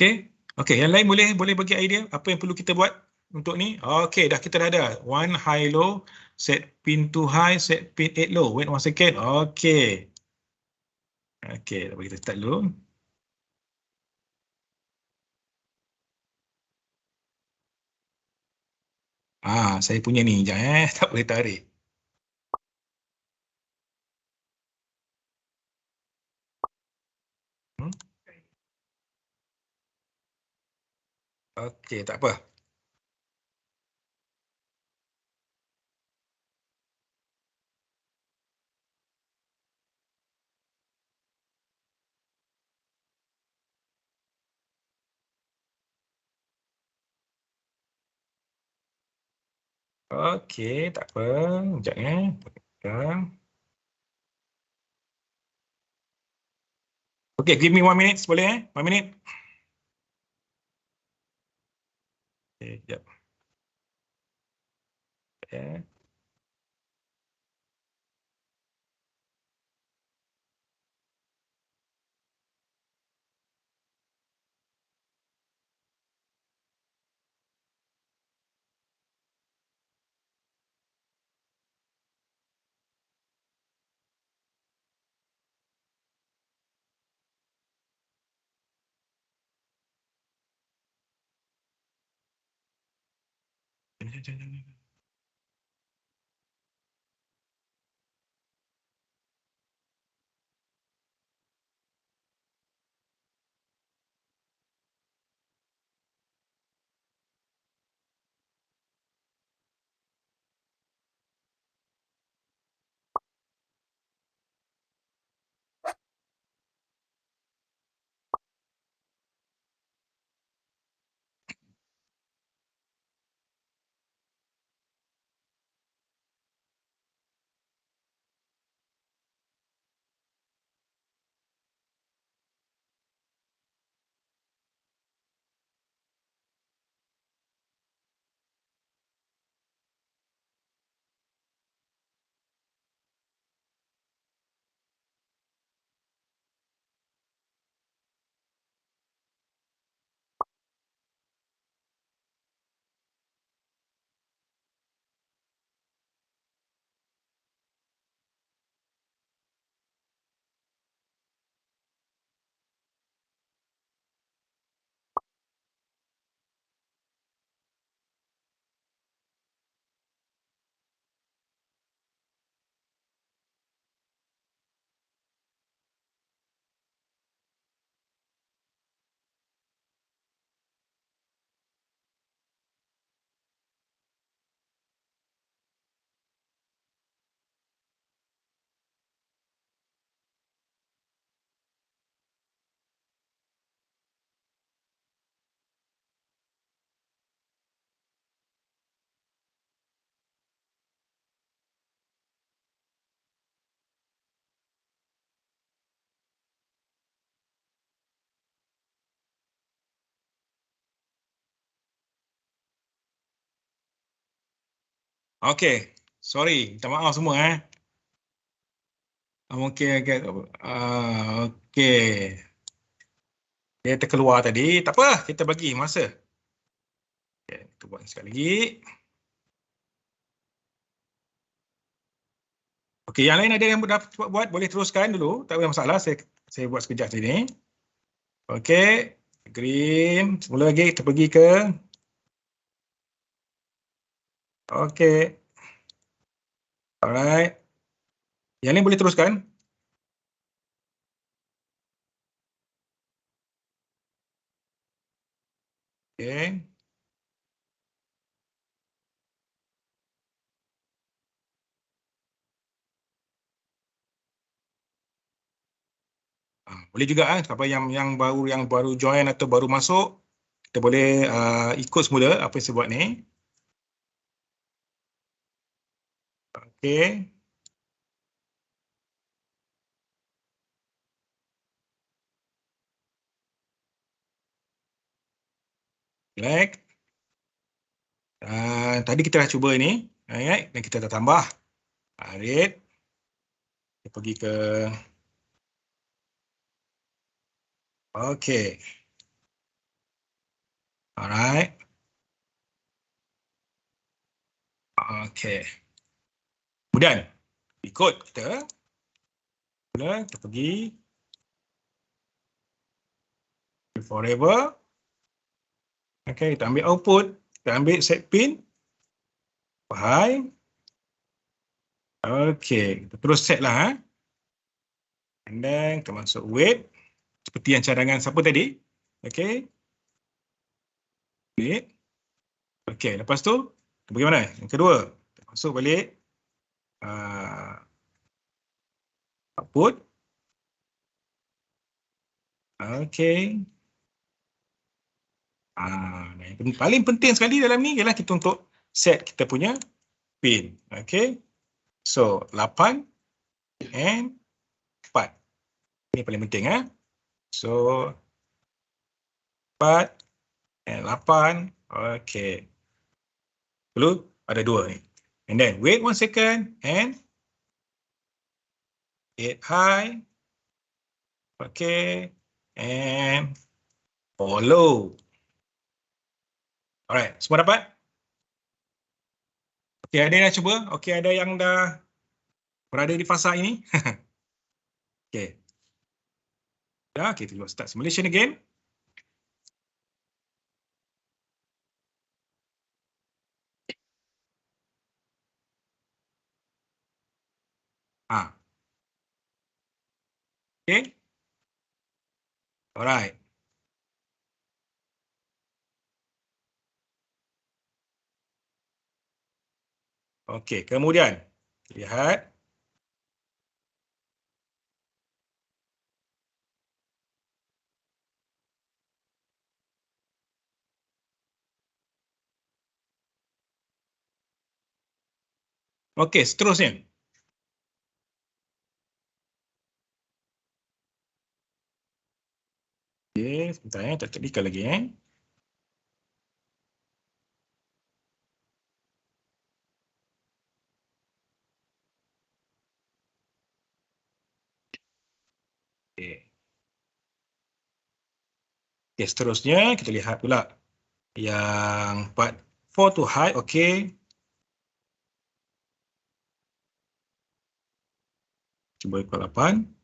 Okey. Okey, yang lain boleh bagi idea apa yang perlu kita buat untuk ni. Okey, kita dah ada. One high low, set pin to high, set pin 8 low. Wait 1 second. Okey. Okey, tak apa kita start dulu. Saya punya ni sekejap tak boleh tarik. Okey, tak apa. Okey, tak apa. Sekejap Okey, give me 1 minute boleh 1 minute. Okey, sekejap. Okay. Okey, sorry, minta maaf semua Okey, okey. Okey. Dia terkeluar tadi. Tak apa, kita bagi masa. Okey, kita buat sekali lagi. Okey, yang lain ada yang dah cepat buat, boleh teruskan dulu. Tak ada masalah, saya buat sekejap sini. Okey, green. Semula lagi kita pergi ke. Okey. Alright. Yang lain boleh teruskan. Okey. Boleh juga siapa yang baru join atau baru masuk, kita boleh ikut semula apa yang saya buat ni. Okey. Relax. Tadi kita dah cuba ini, alright, dan kita dah tambah. Alright. Kita pergi ke okay. Alright. Okay. Kemudian ikut kita. Kita pergi forever. Okay, kita ambil output, kita ambil set pin. High. Okay, kita terus set lah. And then kita masuk wait. Seperti yang cadangan siapa tadi. Okay. Wait. Okay, lepas tu, bagaimana? Yang kedua, kita masuk balik. Output. Okay. Yang paling penting sekali dalam ni ialah kita untuk set kita punya pin. Okay. So, 8 and 4. Ini paling penting. So, 4 and 8. Okay. Perlu ada 2 ni. And then, wait 1 second and 8 high. Okay. And follow. Alright, semua dapat? Okay, ada yang dah cuba? Okay, ada yang dah berada di fasa ini? Okay. Dah, kita cuba start simulation again. Okay. Alright. Okey, kemudian lihat. Okey, seterusnya. Okey, sebentar tak teknikal lagi Okey. Okey, seterusnya kita lihat pula yang part 4 to high, okey. Cuba ikut 8.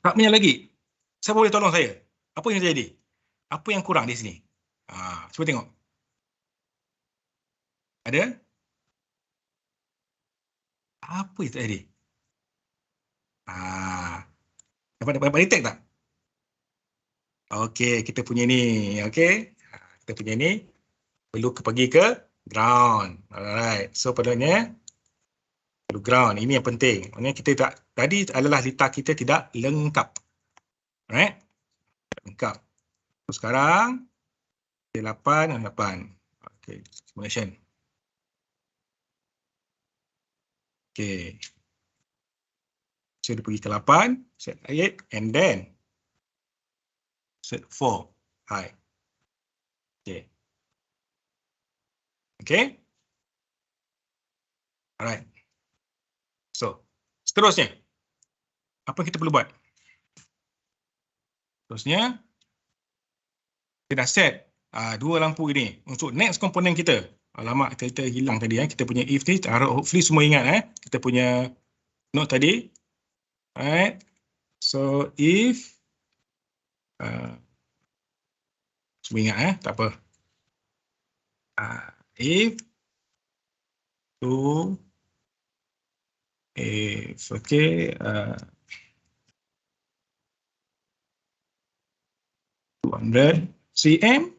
Taknya lagi. Siapa boleh tolong saya? Apa yang terjadi? Apa yang kurang di sini? Cuba tengok. Ada? Apa yang terjadi? Dapat detect tak? Okey, kita punya ni. Okey. Kita punya ni perlu pergi ke ground. Alright. So, padanya perlu ground. Ini yang penting. Maksudnya kita tak, tadi adalah litar kita tidak lengkap. Alright. Lengkap. So, sekarang 8 dan 8. Okey, simulation. Okey. So, dia pergi ke 8, set 8, and then set 4, high. Okey. Okey. Alright. So, seterusnya. Apa yang kita perlu buat? Seterusnya, kita dah set dua lampu ini untuk next komponen kita. Alamak, kita hilang tadi. Kita punya if ni, hopefully semua ingat. Kita punya note tadi. Alright. So, if semua ingat tak apa. If to if okay 200 cm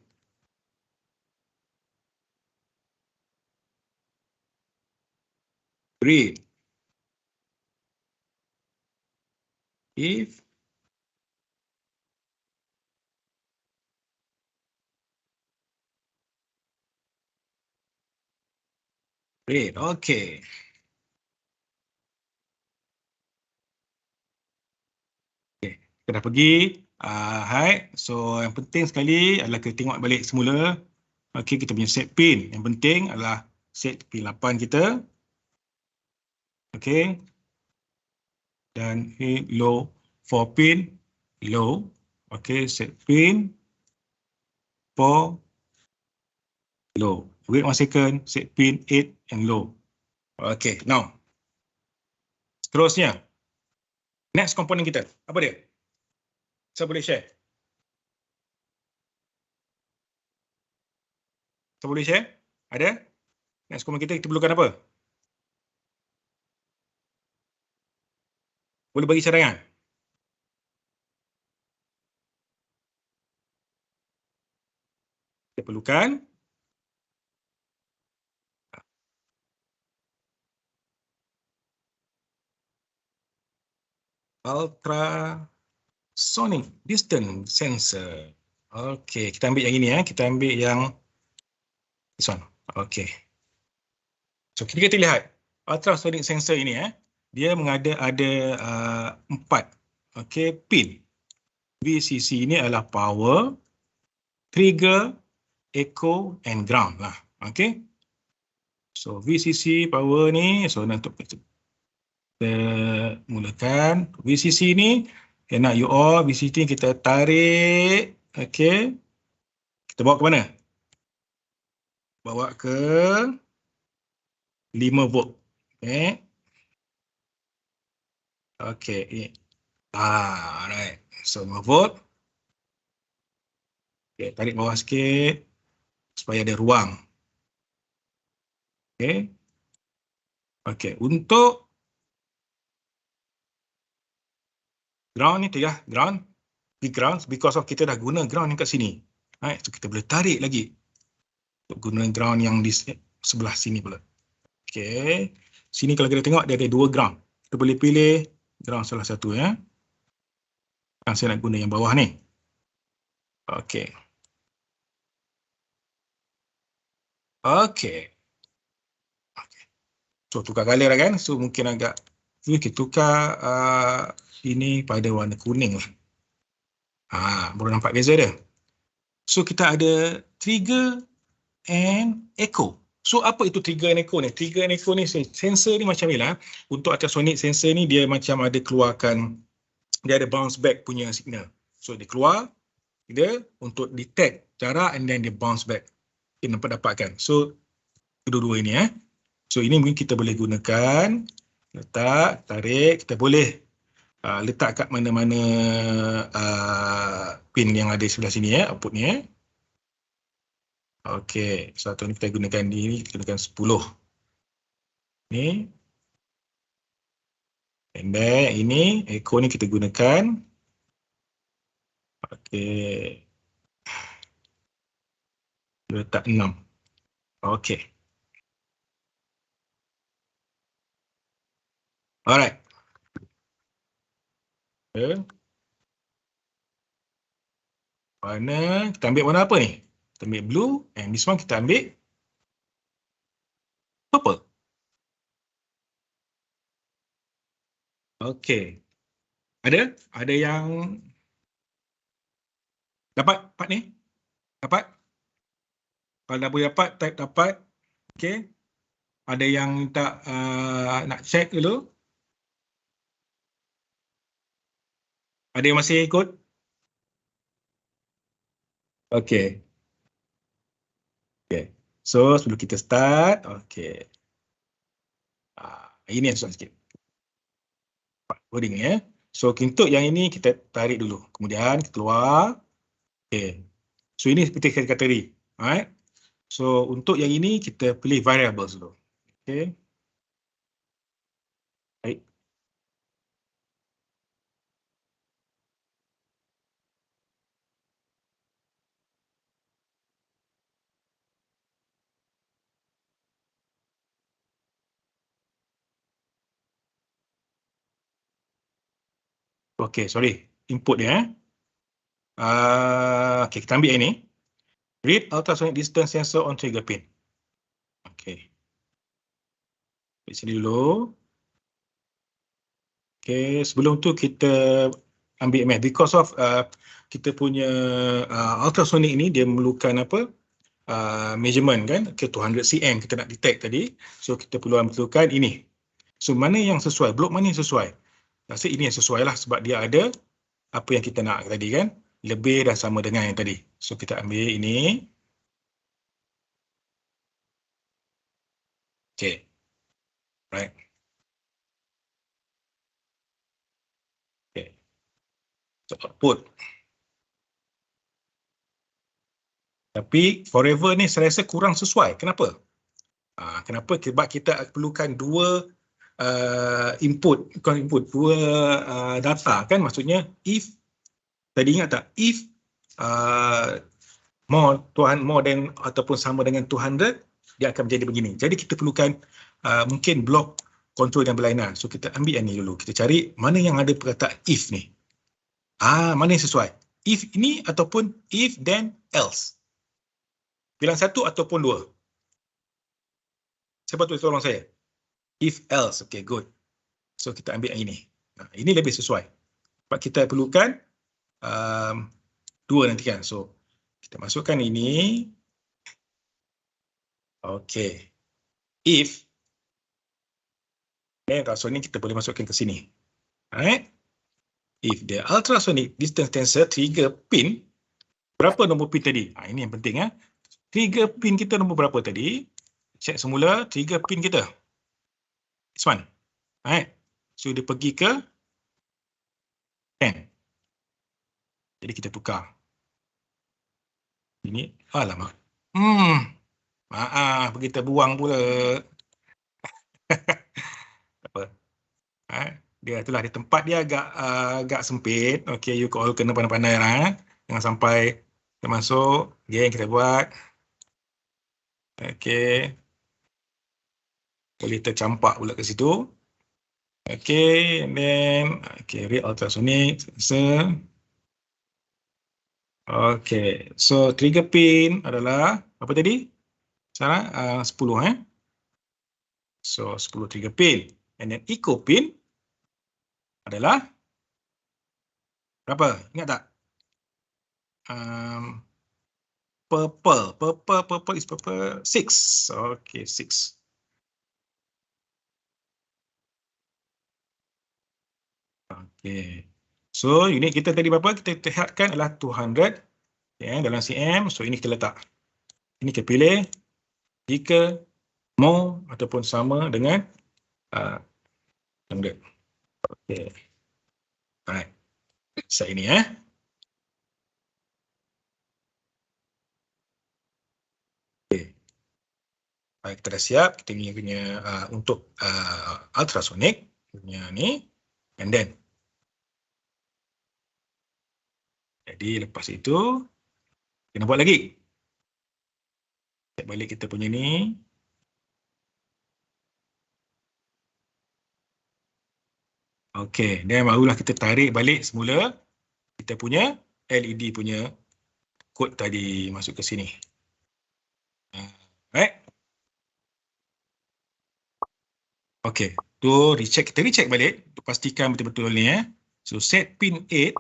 green. If Great. Okay. Okay. Kita dah pergi. Hai. So, yang penting sekali adalah kita tengok balik semula. Okay, kita punya set pin. Yang penting adalah set pin 8 kita. Okay. Dan low 4 pin. Low. Okay, set pin 4 low. Wait 1 second. Set pin 8 and low. Okay, now. Seterusnya. Next komponen kita. Apa dia? Saya boleh share? Saya boleh share? Ada? Next komponen kita perlukan apa? Boleh bagi cadangan? Kita perlukan ultrasonic distance sensor. Okey, kita ambil yang ini ya. Kita ambil yang this one. Okey. So kita lihat ultrasonic sensor ini ya. Dia ada 4 pin. VCC ini adalah power, trigger, echo and ground lah. Okey. So VCC power ni, so untuk kita mulakan VCC ni, nak you all VCC kita tarik, okey. Kita bawa ke mana? Bawa ke 5 volt. Okey. Okey. Alright. So 5 volt. Okey, tarik bawah sikit supaya ada ruang. Okey. Okey, untuk ground ni tu ya, ground. Di ground because of kita dah guna ground yang kat sini. Right, so kita boleh tarik lagi untuk guna ground yang di sebelah sini pula. Okey. Sini kalau kita tengok dia ada 2 ground. Kita boleh pilih ground salah satu ya. Yang saya nak guna yang bawah ni. Okey. Okey. So tukar color lah kan. So mungkin agak kita tukar ini pada warna kuning lah. Baru nampak beza dia. So kita ada trigger and echo. So apa itu trigger and echo ni? Trigger and echo ni sensor ni macam ni lah. Untuk ultrasonic sensor ni dia macam ada keluarkan, dia ada bounce back punya signal. So dia keluar, dia untuk detect jarak and then dia bounce back. Kita dapatkan. So kedua-dua ini So ini mungkin kita boleh gunakan, letak, tarik, kita boleh letak kat mana-mana pin yang ada sebelah sini output ni Okey, satu ni kita gunakan ini, kita gunakan 10. Ni. And then ini echo ni kita gunakan. Okey. Letak 6. Okey. Alright. Warna, kita ambil warna apa ni? Kita ambil blue, and this one kita ambil purple. Okey. Ada yang dapat part ni? Dapat? Kalau dah boleh dapat, type dapat. Okey. Ada yang tak nak check dulu? Ada yang masih ikut? Okey. Okay. So, sebelum kita start, okey. Ini yang susah sikit. Coding ya. So, untuk yang ini kita tarik dulu. Kemudian kita keluar. Okey. So, ini seperti saya kata tadi. Alright. So, untuk yang ini kita pilih variables dulu. Okey. Baik. Okey, sorry. Input dia. Okey, kita ambil ini. Read ultrasonic distance sensor on trigger pin. Okey. Di sini dulu. Okay, sebelum tu kita ambil math. Because of kita punya ultrasonic ni dia memerlukan apa? Measurement kan? Okay, 200 cm kita nak detect tadi. So kita perlukan ini. So mana yang sesuai? Blok mana yang sesuai? Rasa ini yang sesuai lah sebab dia ada apa yang kita nak tadi kan? Lebih dah sama dengan yang tadi. So kita ambil ini. Okay. Right. Okay. So output. Tapi forever ni saya rasa kurang sesuai. Kenapa? Kenapa? Sebab kita perlukan dua input, bukan input, dua data kan? Maksudnya if, tadi ingat tak? If more than ataupun sama dengan 200, dia akan menjadi begini. Jadi kita perlukan mungkin blok kontrol yang berlainan. So kita ambil yang ni dulu. Kita cari mana yang ada perkataan if ni. Mana yang sesuai? If ini ataupun if then else. Bilang satu ataupun dua. Siapa tulis tolong saya? If else. Okay, good. So kita ambil yang ini. Ini lebih sesuai. Sebab kita perlukan dua nanti kan. So kita masukkan ini. Okay. If ultrasonic kita boleh masukkan ke sini. Alright. If the ultrasonic distance tensor trigger pin, berapa nombor pin tadi? Ini yang penting. Trigger pin kita nombor berapa tadi? Check semula trigger pin kita. This one. Alright. So dia pergi ke 10. Jadi kita tukar. Ini, alamak. Maaf, kita buang pula. Apa? Dia itulah di tempat dia agak sempit. Okey, you all kena pandai-pandai lah. Jangan sampai termasuk yang kita buat. Okey. Boleh tercampak pula ke situ. Okey, and then read ultrasonic sensor. Okey, so trigger pin adalah apa tadi? Sarah 10 So 10 trigger pin. And then echo pin adalah berapa? Ingat tak? Purple is purple 6. Okay, 6. Okay. So unit kita tadi berapa? Kita lihatkan adalah 200 dalam cm. So ini kita letak. Ini kita pilih jika more ataupun sama dengan 100. Okay. Alright. Set ini Okay. Baik, kita dah siap. Kita punya untuk ultrasonic punya ni. And then jadi lepas itu kita buat lagi. Set balik kita punya ni. Okey, dan barulah kita tarik balik semula kita punya LED punya kod tadi masuk ke sini. Right? Okey, tu recheck, kita recheck balik untuk pastikan betul-betul ni So set pin 8,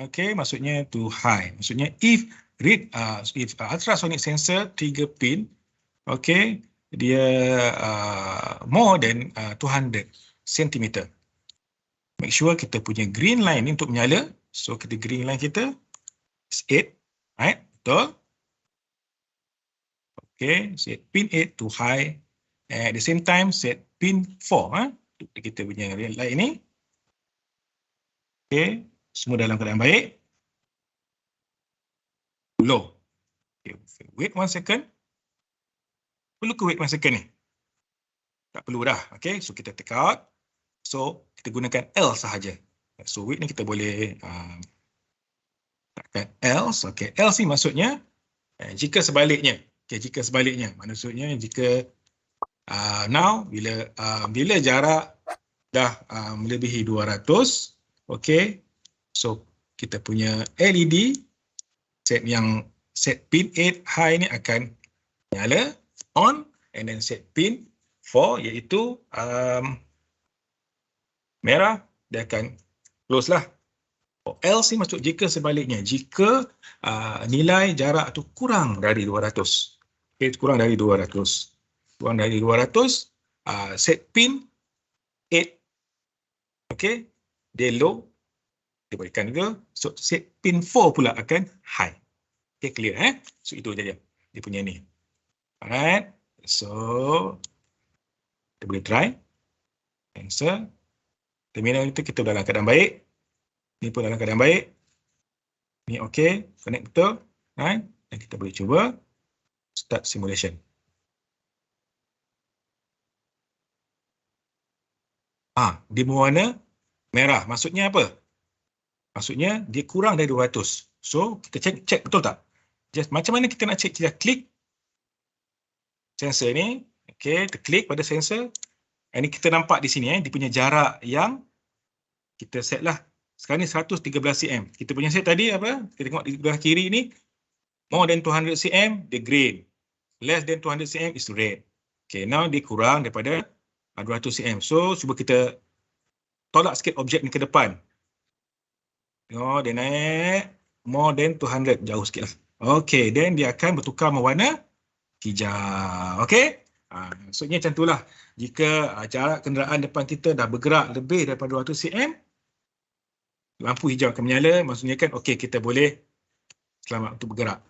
okey, maksudnya to high. Maksudnya if ultrasonic sensor trigger pin, okey, dia more than 200 cm. Make sure kita punya green line ni untuk menyala. So kita green line kita is 8, right? Betul? Okay, set pin 8 to high. And at the same time set pin 4 untuk kita punya red light ni. Okay, semua dalam keadaan baik. Low. Okay, wait 1 second. Perlu ke wait 1 second ni? Tak perlu dah. Okay, so kita take out. So kita gunakan L sahaja. So wait ni kita boleh tekan else. Okay, else ni maksudnya jika sebaliknya. Okay, jika sebaliknya. Maksudnya jika now bila jarak dah melebihi 200, okay, so kita punya LED set pin 8 high ni akan nyala on, and then set pin for iaitu merah, dia akan close lah. Else ni maksud jika sebaliknya, jika nilai jarak tu kurang dari 200. Okay, kurang dari 200. Kurang dari 200, set pin 8. Okay, dia low, dia berikan juga. So set pin 4 pula akan high. Okay, clear So itu je dia punya ni. Alright, so kita boleh try. Answer. Terminal itu kita dalam keadaan baik. Ni pun dalam keadaan baik. Ni okey, connect betul. Right? Dan kita boleh cuba start simulation. Dia berwarna merah. Maksudnya apa? Maksudnya dia kurang dari 200. So, kita check betul tak? Just macam mana kita nak check? Kita klik sensor ni. Okey, kita klik pada sensor. Ini kita nampak di sini dia punya jarak yang kita set lah. Sekarang ni 113 cm. Kita punya set tadi apa? Kita tengok di belah kiri ni. More than 200 cm, dia green. Less than 200 cm is red. Okay, now dia kurang daripada 200 cm. So, cuba kita tolak sikit objek ni ke depan. Tengok, dia naik. More than 200. Jauh sikit lah. Okay, then dia akan bertukar warna hijau. Okay? Maksudnya macam itulah. Jika jarak kenderaan depan kita dah bergerak lebih daripada 200 cm, lampu hijau akan menyala, maksudnya kan okey, kita boleh selamat untuk bergerak.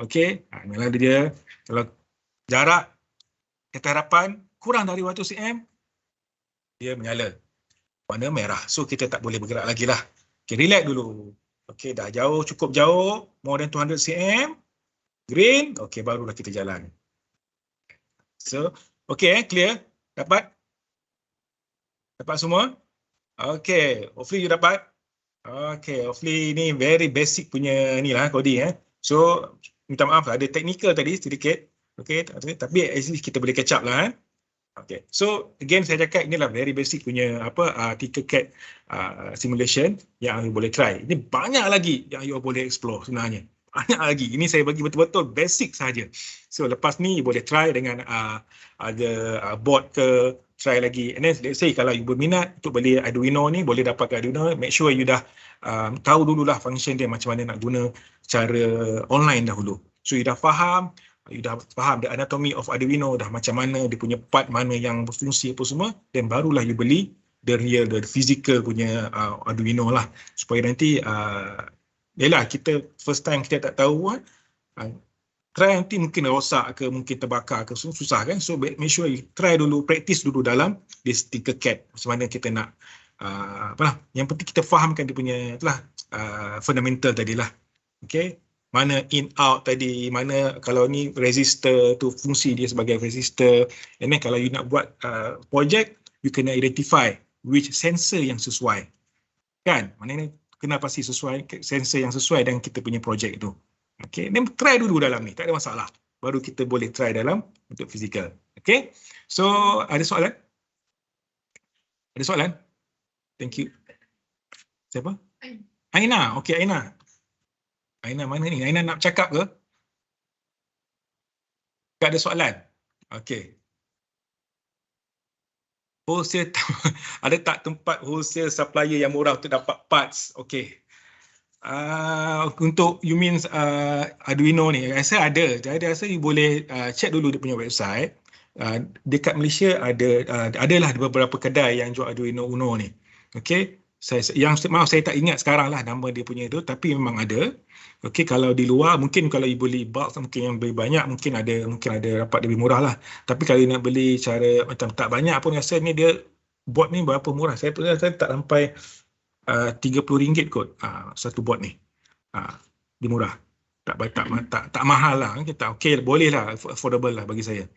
Okey, inilah dia. Kalau jarak kereta harapan kurang dari 200 cm, dia menyala warna merah. So kita tak boleh bergerak lagi lah. Okey, relax dulu. Okey, dah jauh, cukup jauh, more than 200 cm, green, okey, barulah kita jalan. So, okey, clear? Dapat? Dapat semua? Okey, hopefully you dapat. Okay, hopefully ni very basic punya ni lah coding So, minta maaf ada technical tadi sedikit. Okay, tapi at least kita boleh catch up lah Okay, so again saya cakap inilah very basic punya Tinkercad simulation yang you boleh try. Ini banyak lagi yang you boleh explore sebenarnya. Banyak lagi. Ini saya bagi betul-betul basic saja. So lepas ni you boleh try dengan ada board ke, try lagi. And then let's say kalau you berminat untuk beli Arduino ni, boleh dapat Arduino, make sure you dah tahu dululah function dia macam mana nak guna cara online dahulu. So you dah faham the anatomy of Arduino, dah macam mana dia punya part mana yang berfungsi apa semua, then barulah you beli the physical punya Arduino lah. Supaya nanti yelah, kita first time kita tak tahu try nanti mungkin rosak ke, mungkin terbakar ke, susah kan. So make sure you try dulu, practice dulu dalam this Tinkercad macam mana kita nak apalah, yang penting kita fahamkan dia punya itulah fundamental tadilah. Okay, mana in out tadi, mana kalau ni resistor tu fungsi dia sebagai resistor, and then kalau you nak buat project, you kena identify which sensor yang sesuai kan, mana ni kena pasti sesuai sensor yang sesuai dengan kita punya project tu. Okay, then try dulu dalam ni, tak ada masalah. Baru kita boleh try dalam untuk physical. Okay, so ada soalan? Ada soalan? Thank you. Siapa? Aina. Okay, Aina. Aina mana ni? Aina nak cakap ke? Tak ada soalan? Okay. Wholesale, ada tak tempat wholesale supplier yang murah untuk dapat parts? Okay. Untuk you means Arduino ni, rasa ada. Jadi rasa you boleh check dulu dia punya website. Dekat Malaysia adalah beberapa kedai yang jual Arduino Uno ni. Okay. Maaf saya tak ingat sekarang lah nama dia punya tu, tapi memang ada. Okey, kalau di luar mungkin kalau you beli bulk mungkin yang lebih banyak mungkin ada dapat lebih murah lah. Tapi kalau you nak beli cara macam tak banyak pun rasa ni dia board ni berapa murah. Saya tak sampai RM30 kot satu board ni. Dia murah. Tak mahal lah. Okey, boleh lah, affordable lah bagi saya.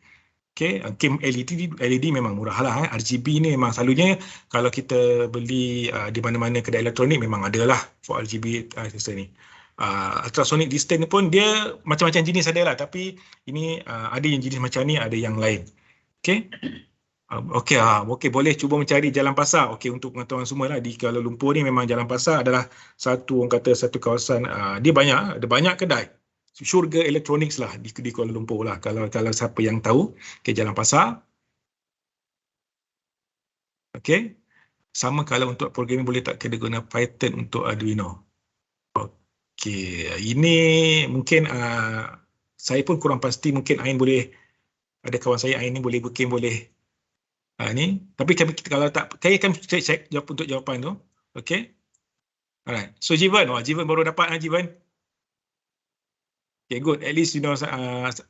Okay, LED memang murah lah. RGB ni memang selalunya kalau kita beli di mana-mana kedai elektronik memang ada lah for RGB sensor ni. Ultrasonic distance ni pun dia macam-macam jenis ada lah, tapi ini ada yang jenis macam ni, ada yang lain. Okay. Okey, boleh cuba mencari Jalan Pasar. Okey, untuk pengetahuan semua lah, di Kuala Lumpur ni memang Jalan Pasar adalah satu kawasan, dia ada banyak kedai. Syurga Electronics lah di Kuala Lumpur lah, kalau siapa yang tahu ke Jalan Pasar. Okay. Sama kalau untuk programming boleh tak kita guna Python untuk Arduino. Okay. Ini mungkin saya pun kurang pasti, mungkin Ain boleh, ada kawan saya Ain ni boleh ni. Tapi kalau tak, saya akan check jawab untuk jawapan tu. Okay. Alright. So Jivan, Jivan baru dapat Jivan. Okay, good. At least you know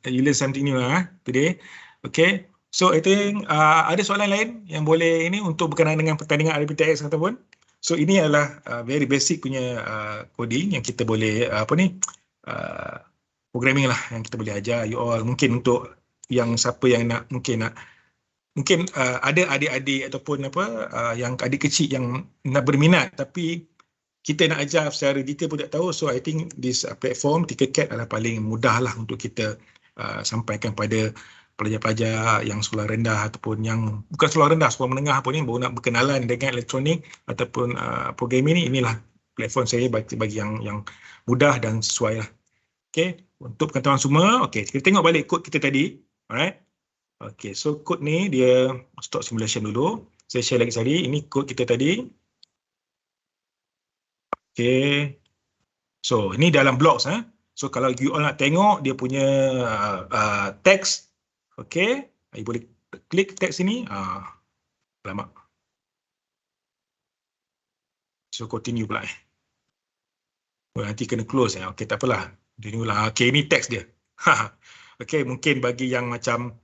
you learn something new today. Okay. So I think ada soalan lain yang boleh ini untuk berkenaan dengan pertandingan RBTX ataupun. So ini adalah very basic punya coding yang kita boleh programming lah yang kita boleh ajar you all. Mungkin untuk yang siapa yang nak mungkin ada adik-adik ataupun yang adik kecil yang nak berminat tapi kita nak ajar secara detail pun tak tahu. So I think this platform Tinkercad adalah paling mudah lah untuk kita sampaikan pada pelajar-pelajar yang sekolah rendah ataupun yang bukan sekolah rendah, sekolah menengah pun ni baru nak berkenalan dengan elektronik ataupun programming ni. Inilah platform saya bagi yang mudah dan sesuai lah. Okay, untuk pengetahuan semua, okay, kita tengok balik kod kita tadi. Alright. Okay, so kod ni dia stop simulation dulu. Saya share lagi sekali, ini kod kita tadi. Okay, so ini dalam blocks. So kalau you all nak tengok dia punya teks, okay, you boleh klik teks ini. Lama. So continue pula. Nanti kena close. Okay, tak apalah. Okay, ini teks dia. Okay, mungkin bagi yang macam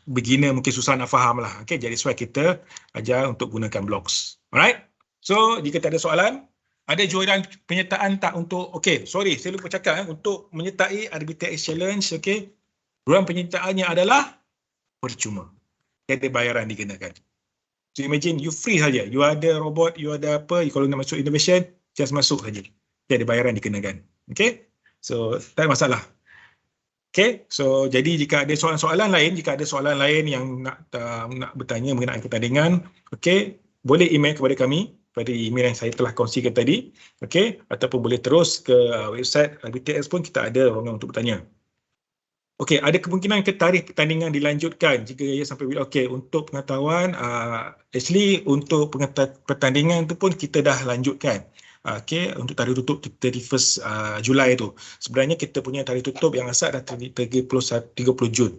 beginner mungkin susah nak faham lah. Okay, jadi sebab kita ajar untuk gunakan blocks. Alright. So, jika tak ada soalan, ada jualan penyertaan tak untuk, okay, sorry, saya lupa cakap untuk menyertai RBTX Challenge, okay, jualan penyertaannya adalah percuma. Tiada bayaran dikenakan. So, imagine you free saja. You ada robot, you ada apa, kalau nak masuk innovation, just masuk saja. Tiada bayaran dikenakan. Okay, so, tak ada masalah. Okay, so jadi jika ada soalan-soalan lain, jika ada soalan lain yang nak bertanya mengenai pertandingan, okay, boleh email kepada kami pada email yang saya telah kongsikan tadi, okay, ataupun boleh terus ke website RBTX pun kita ada ruangan untuk bertanya. Okay, ada kemungkinan ke tarikh pertandingan dilanjutkan jika ia sampai okay, untuk pengetahuan, actually untuk pertandingan itu pun kita dah lanjutkan. Okay, untuk tarikh tutup 31 Julai tu. Sebenarnya kita punya tarikh tutup yang asal dah 30 Jun.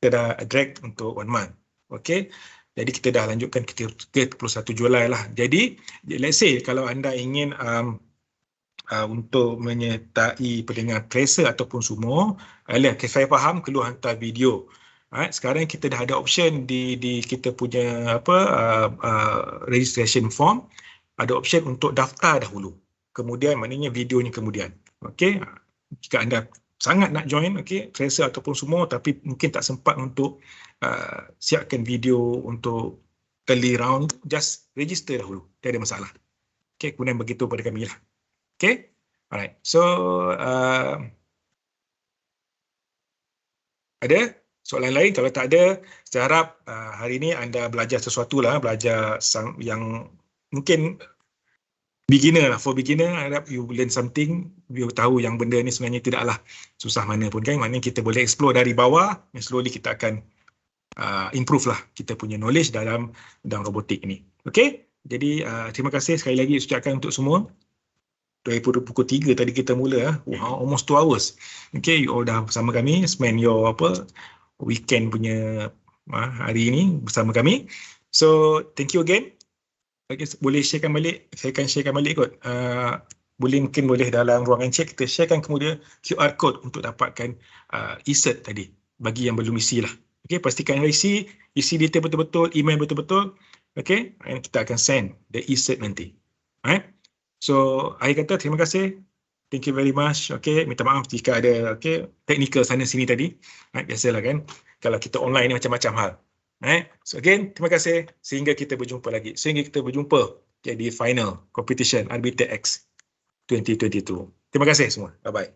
Kita dah drag untuk 1 month. Okay, jadi kita dah lanjutkan ke 31 Julai lah. Jadi, let's say kalau anda ingin untuk menyertai pertandingan tracer ataupun sumo, saya faham perlu hantar video. Sekarang kita dah ada option di kita punya registration form. Ada option untuk daftar dahulu. Kemudian maknanya videonya kemudian. Okey. Jika anda sangat nak join, okey, tracer ataupun semua tapi mungkin tak sempat untuk siapkan video untuk early round, just register dahulu. Tak ada masalah. Okey, kemudian begitu pada kami lah. Okey. Alright. So ada soalan lain? Kalau tak ada, saya harap hari ini anda belajar sesuatu lah, belajar yang mungkin beginner lah, for beginner, I harap you learn something, you tahu yang benda ni sebenarnya tidaklah susah mana pun kan, maknanya kita boleh explore dari bawah, and slowly kita akan improve lah kita punya knowledge dalam bidang robotik ni. Okay, jadi terima kasih sekali lagi ucapkan untuk semua. Dari pukul 3 tadi kita mula, almost 2 hours. Okay, you all dah bersama kami, spend your weekend punya hari ini bersama kami. So, thank you again. Boleh sharekan balik, saya akan sharekan balik kot. Mungkin boleh dalam ruangan chat kita sharekan kemudian QR code untuk dapatkan e-cert tadi bagi yang belum isi lah. Okay, pastikan isi detail betul-betul, email betul-betul. Okay, and kita akan send the e-cert nanti. Alright. So, akhir kata terima kasih. Thank you very much. Okay, minta maaf jika ada technical sana sini tadi. Alright, biasalah kan. Kalau kita online ni macam-macam hal. So again, terima kasih sehingga kita berjumpa lagi. Sehingga kita berjumpa di final competition RBTX 2022. Terima kasih semua. Bye-bye.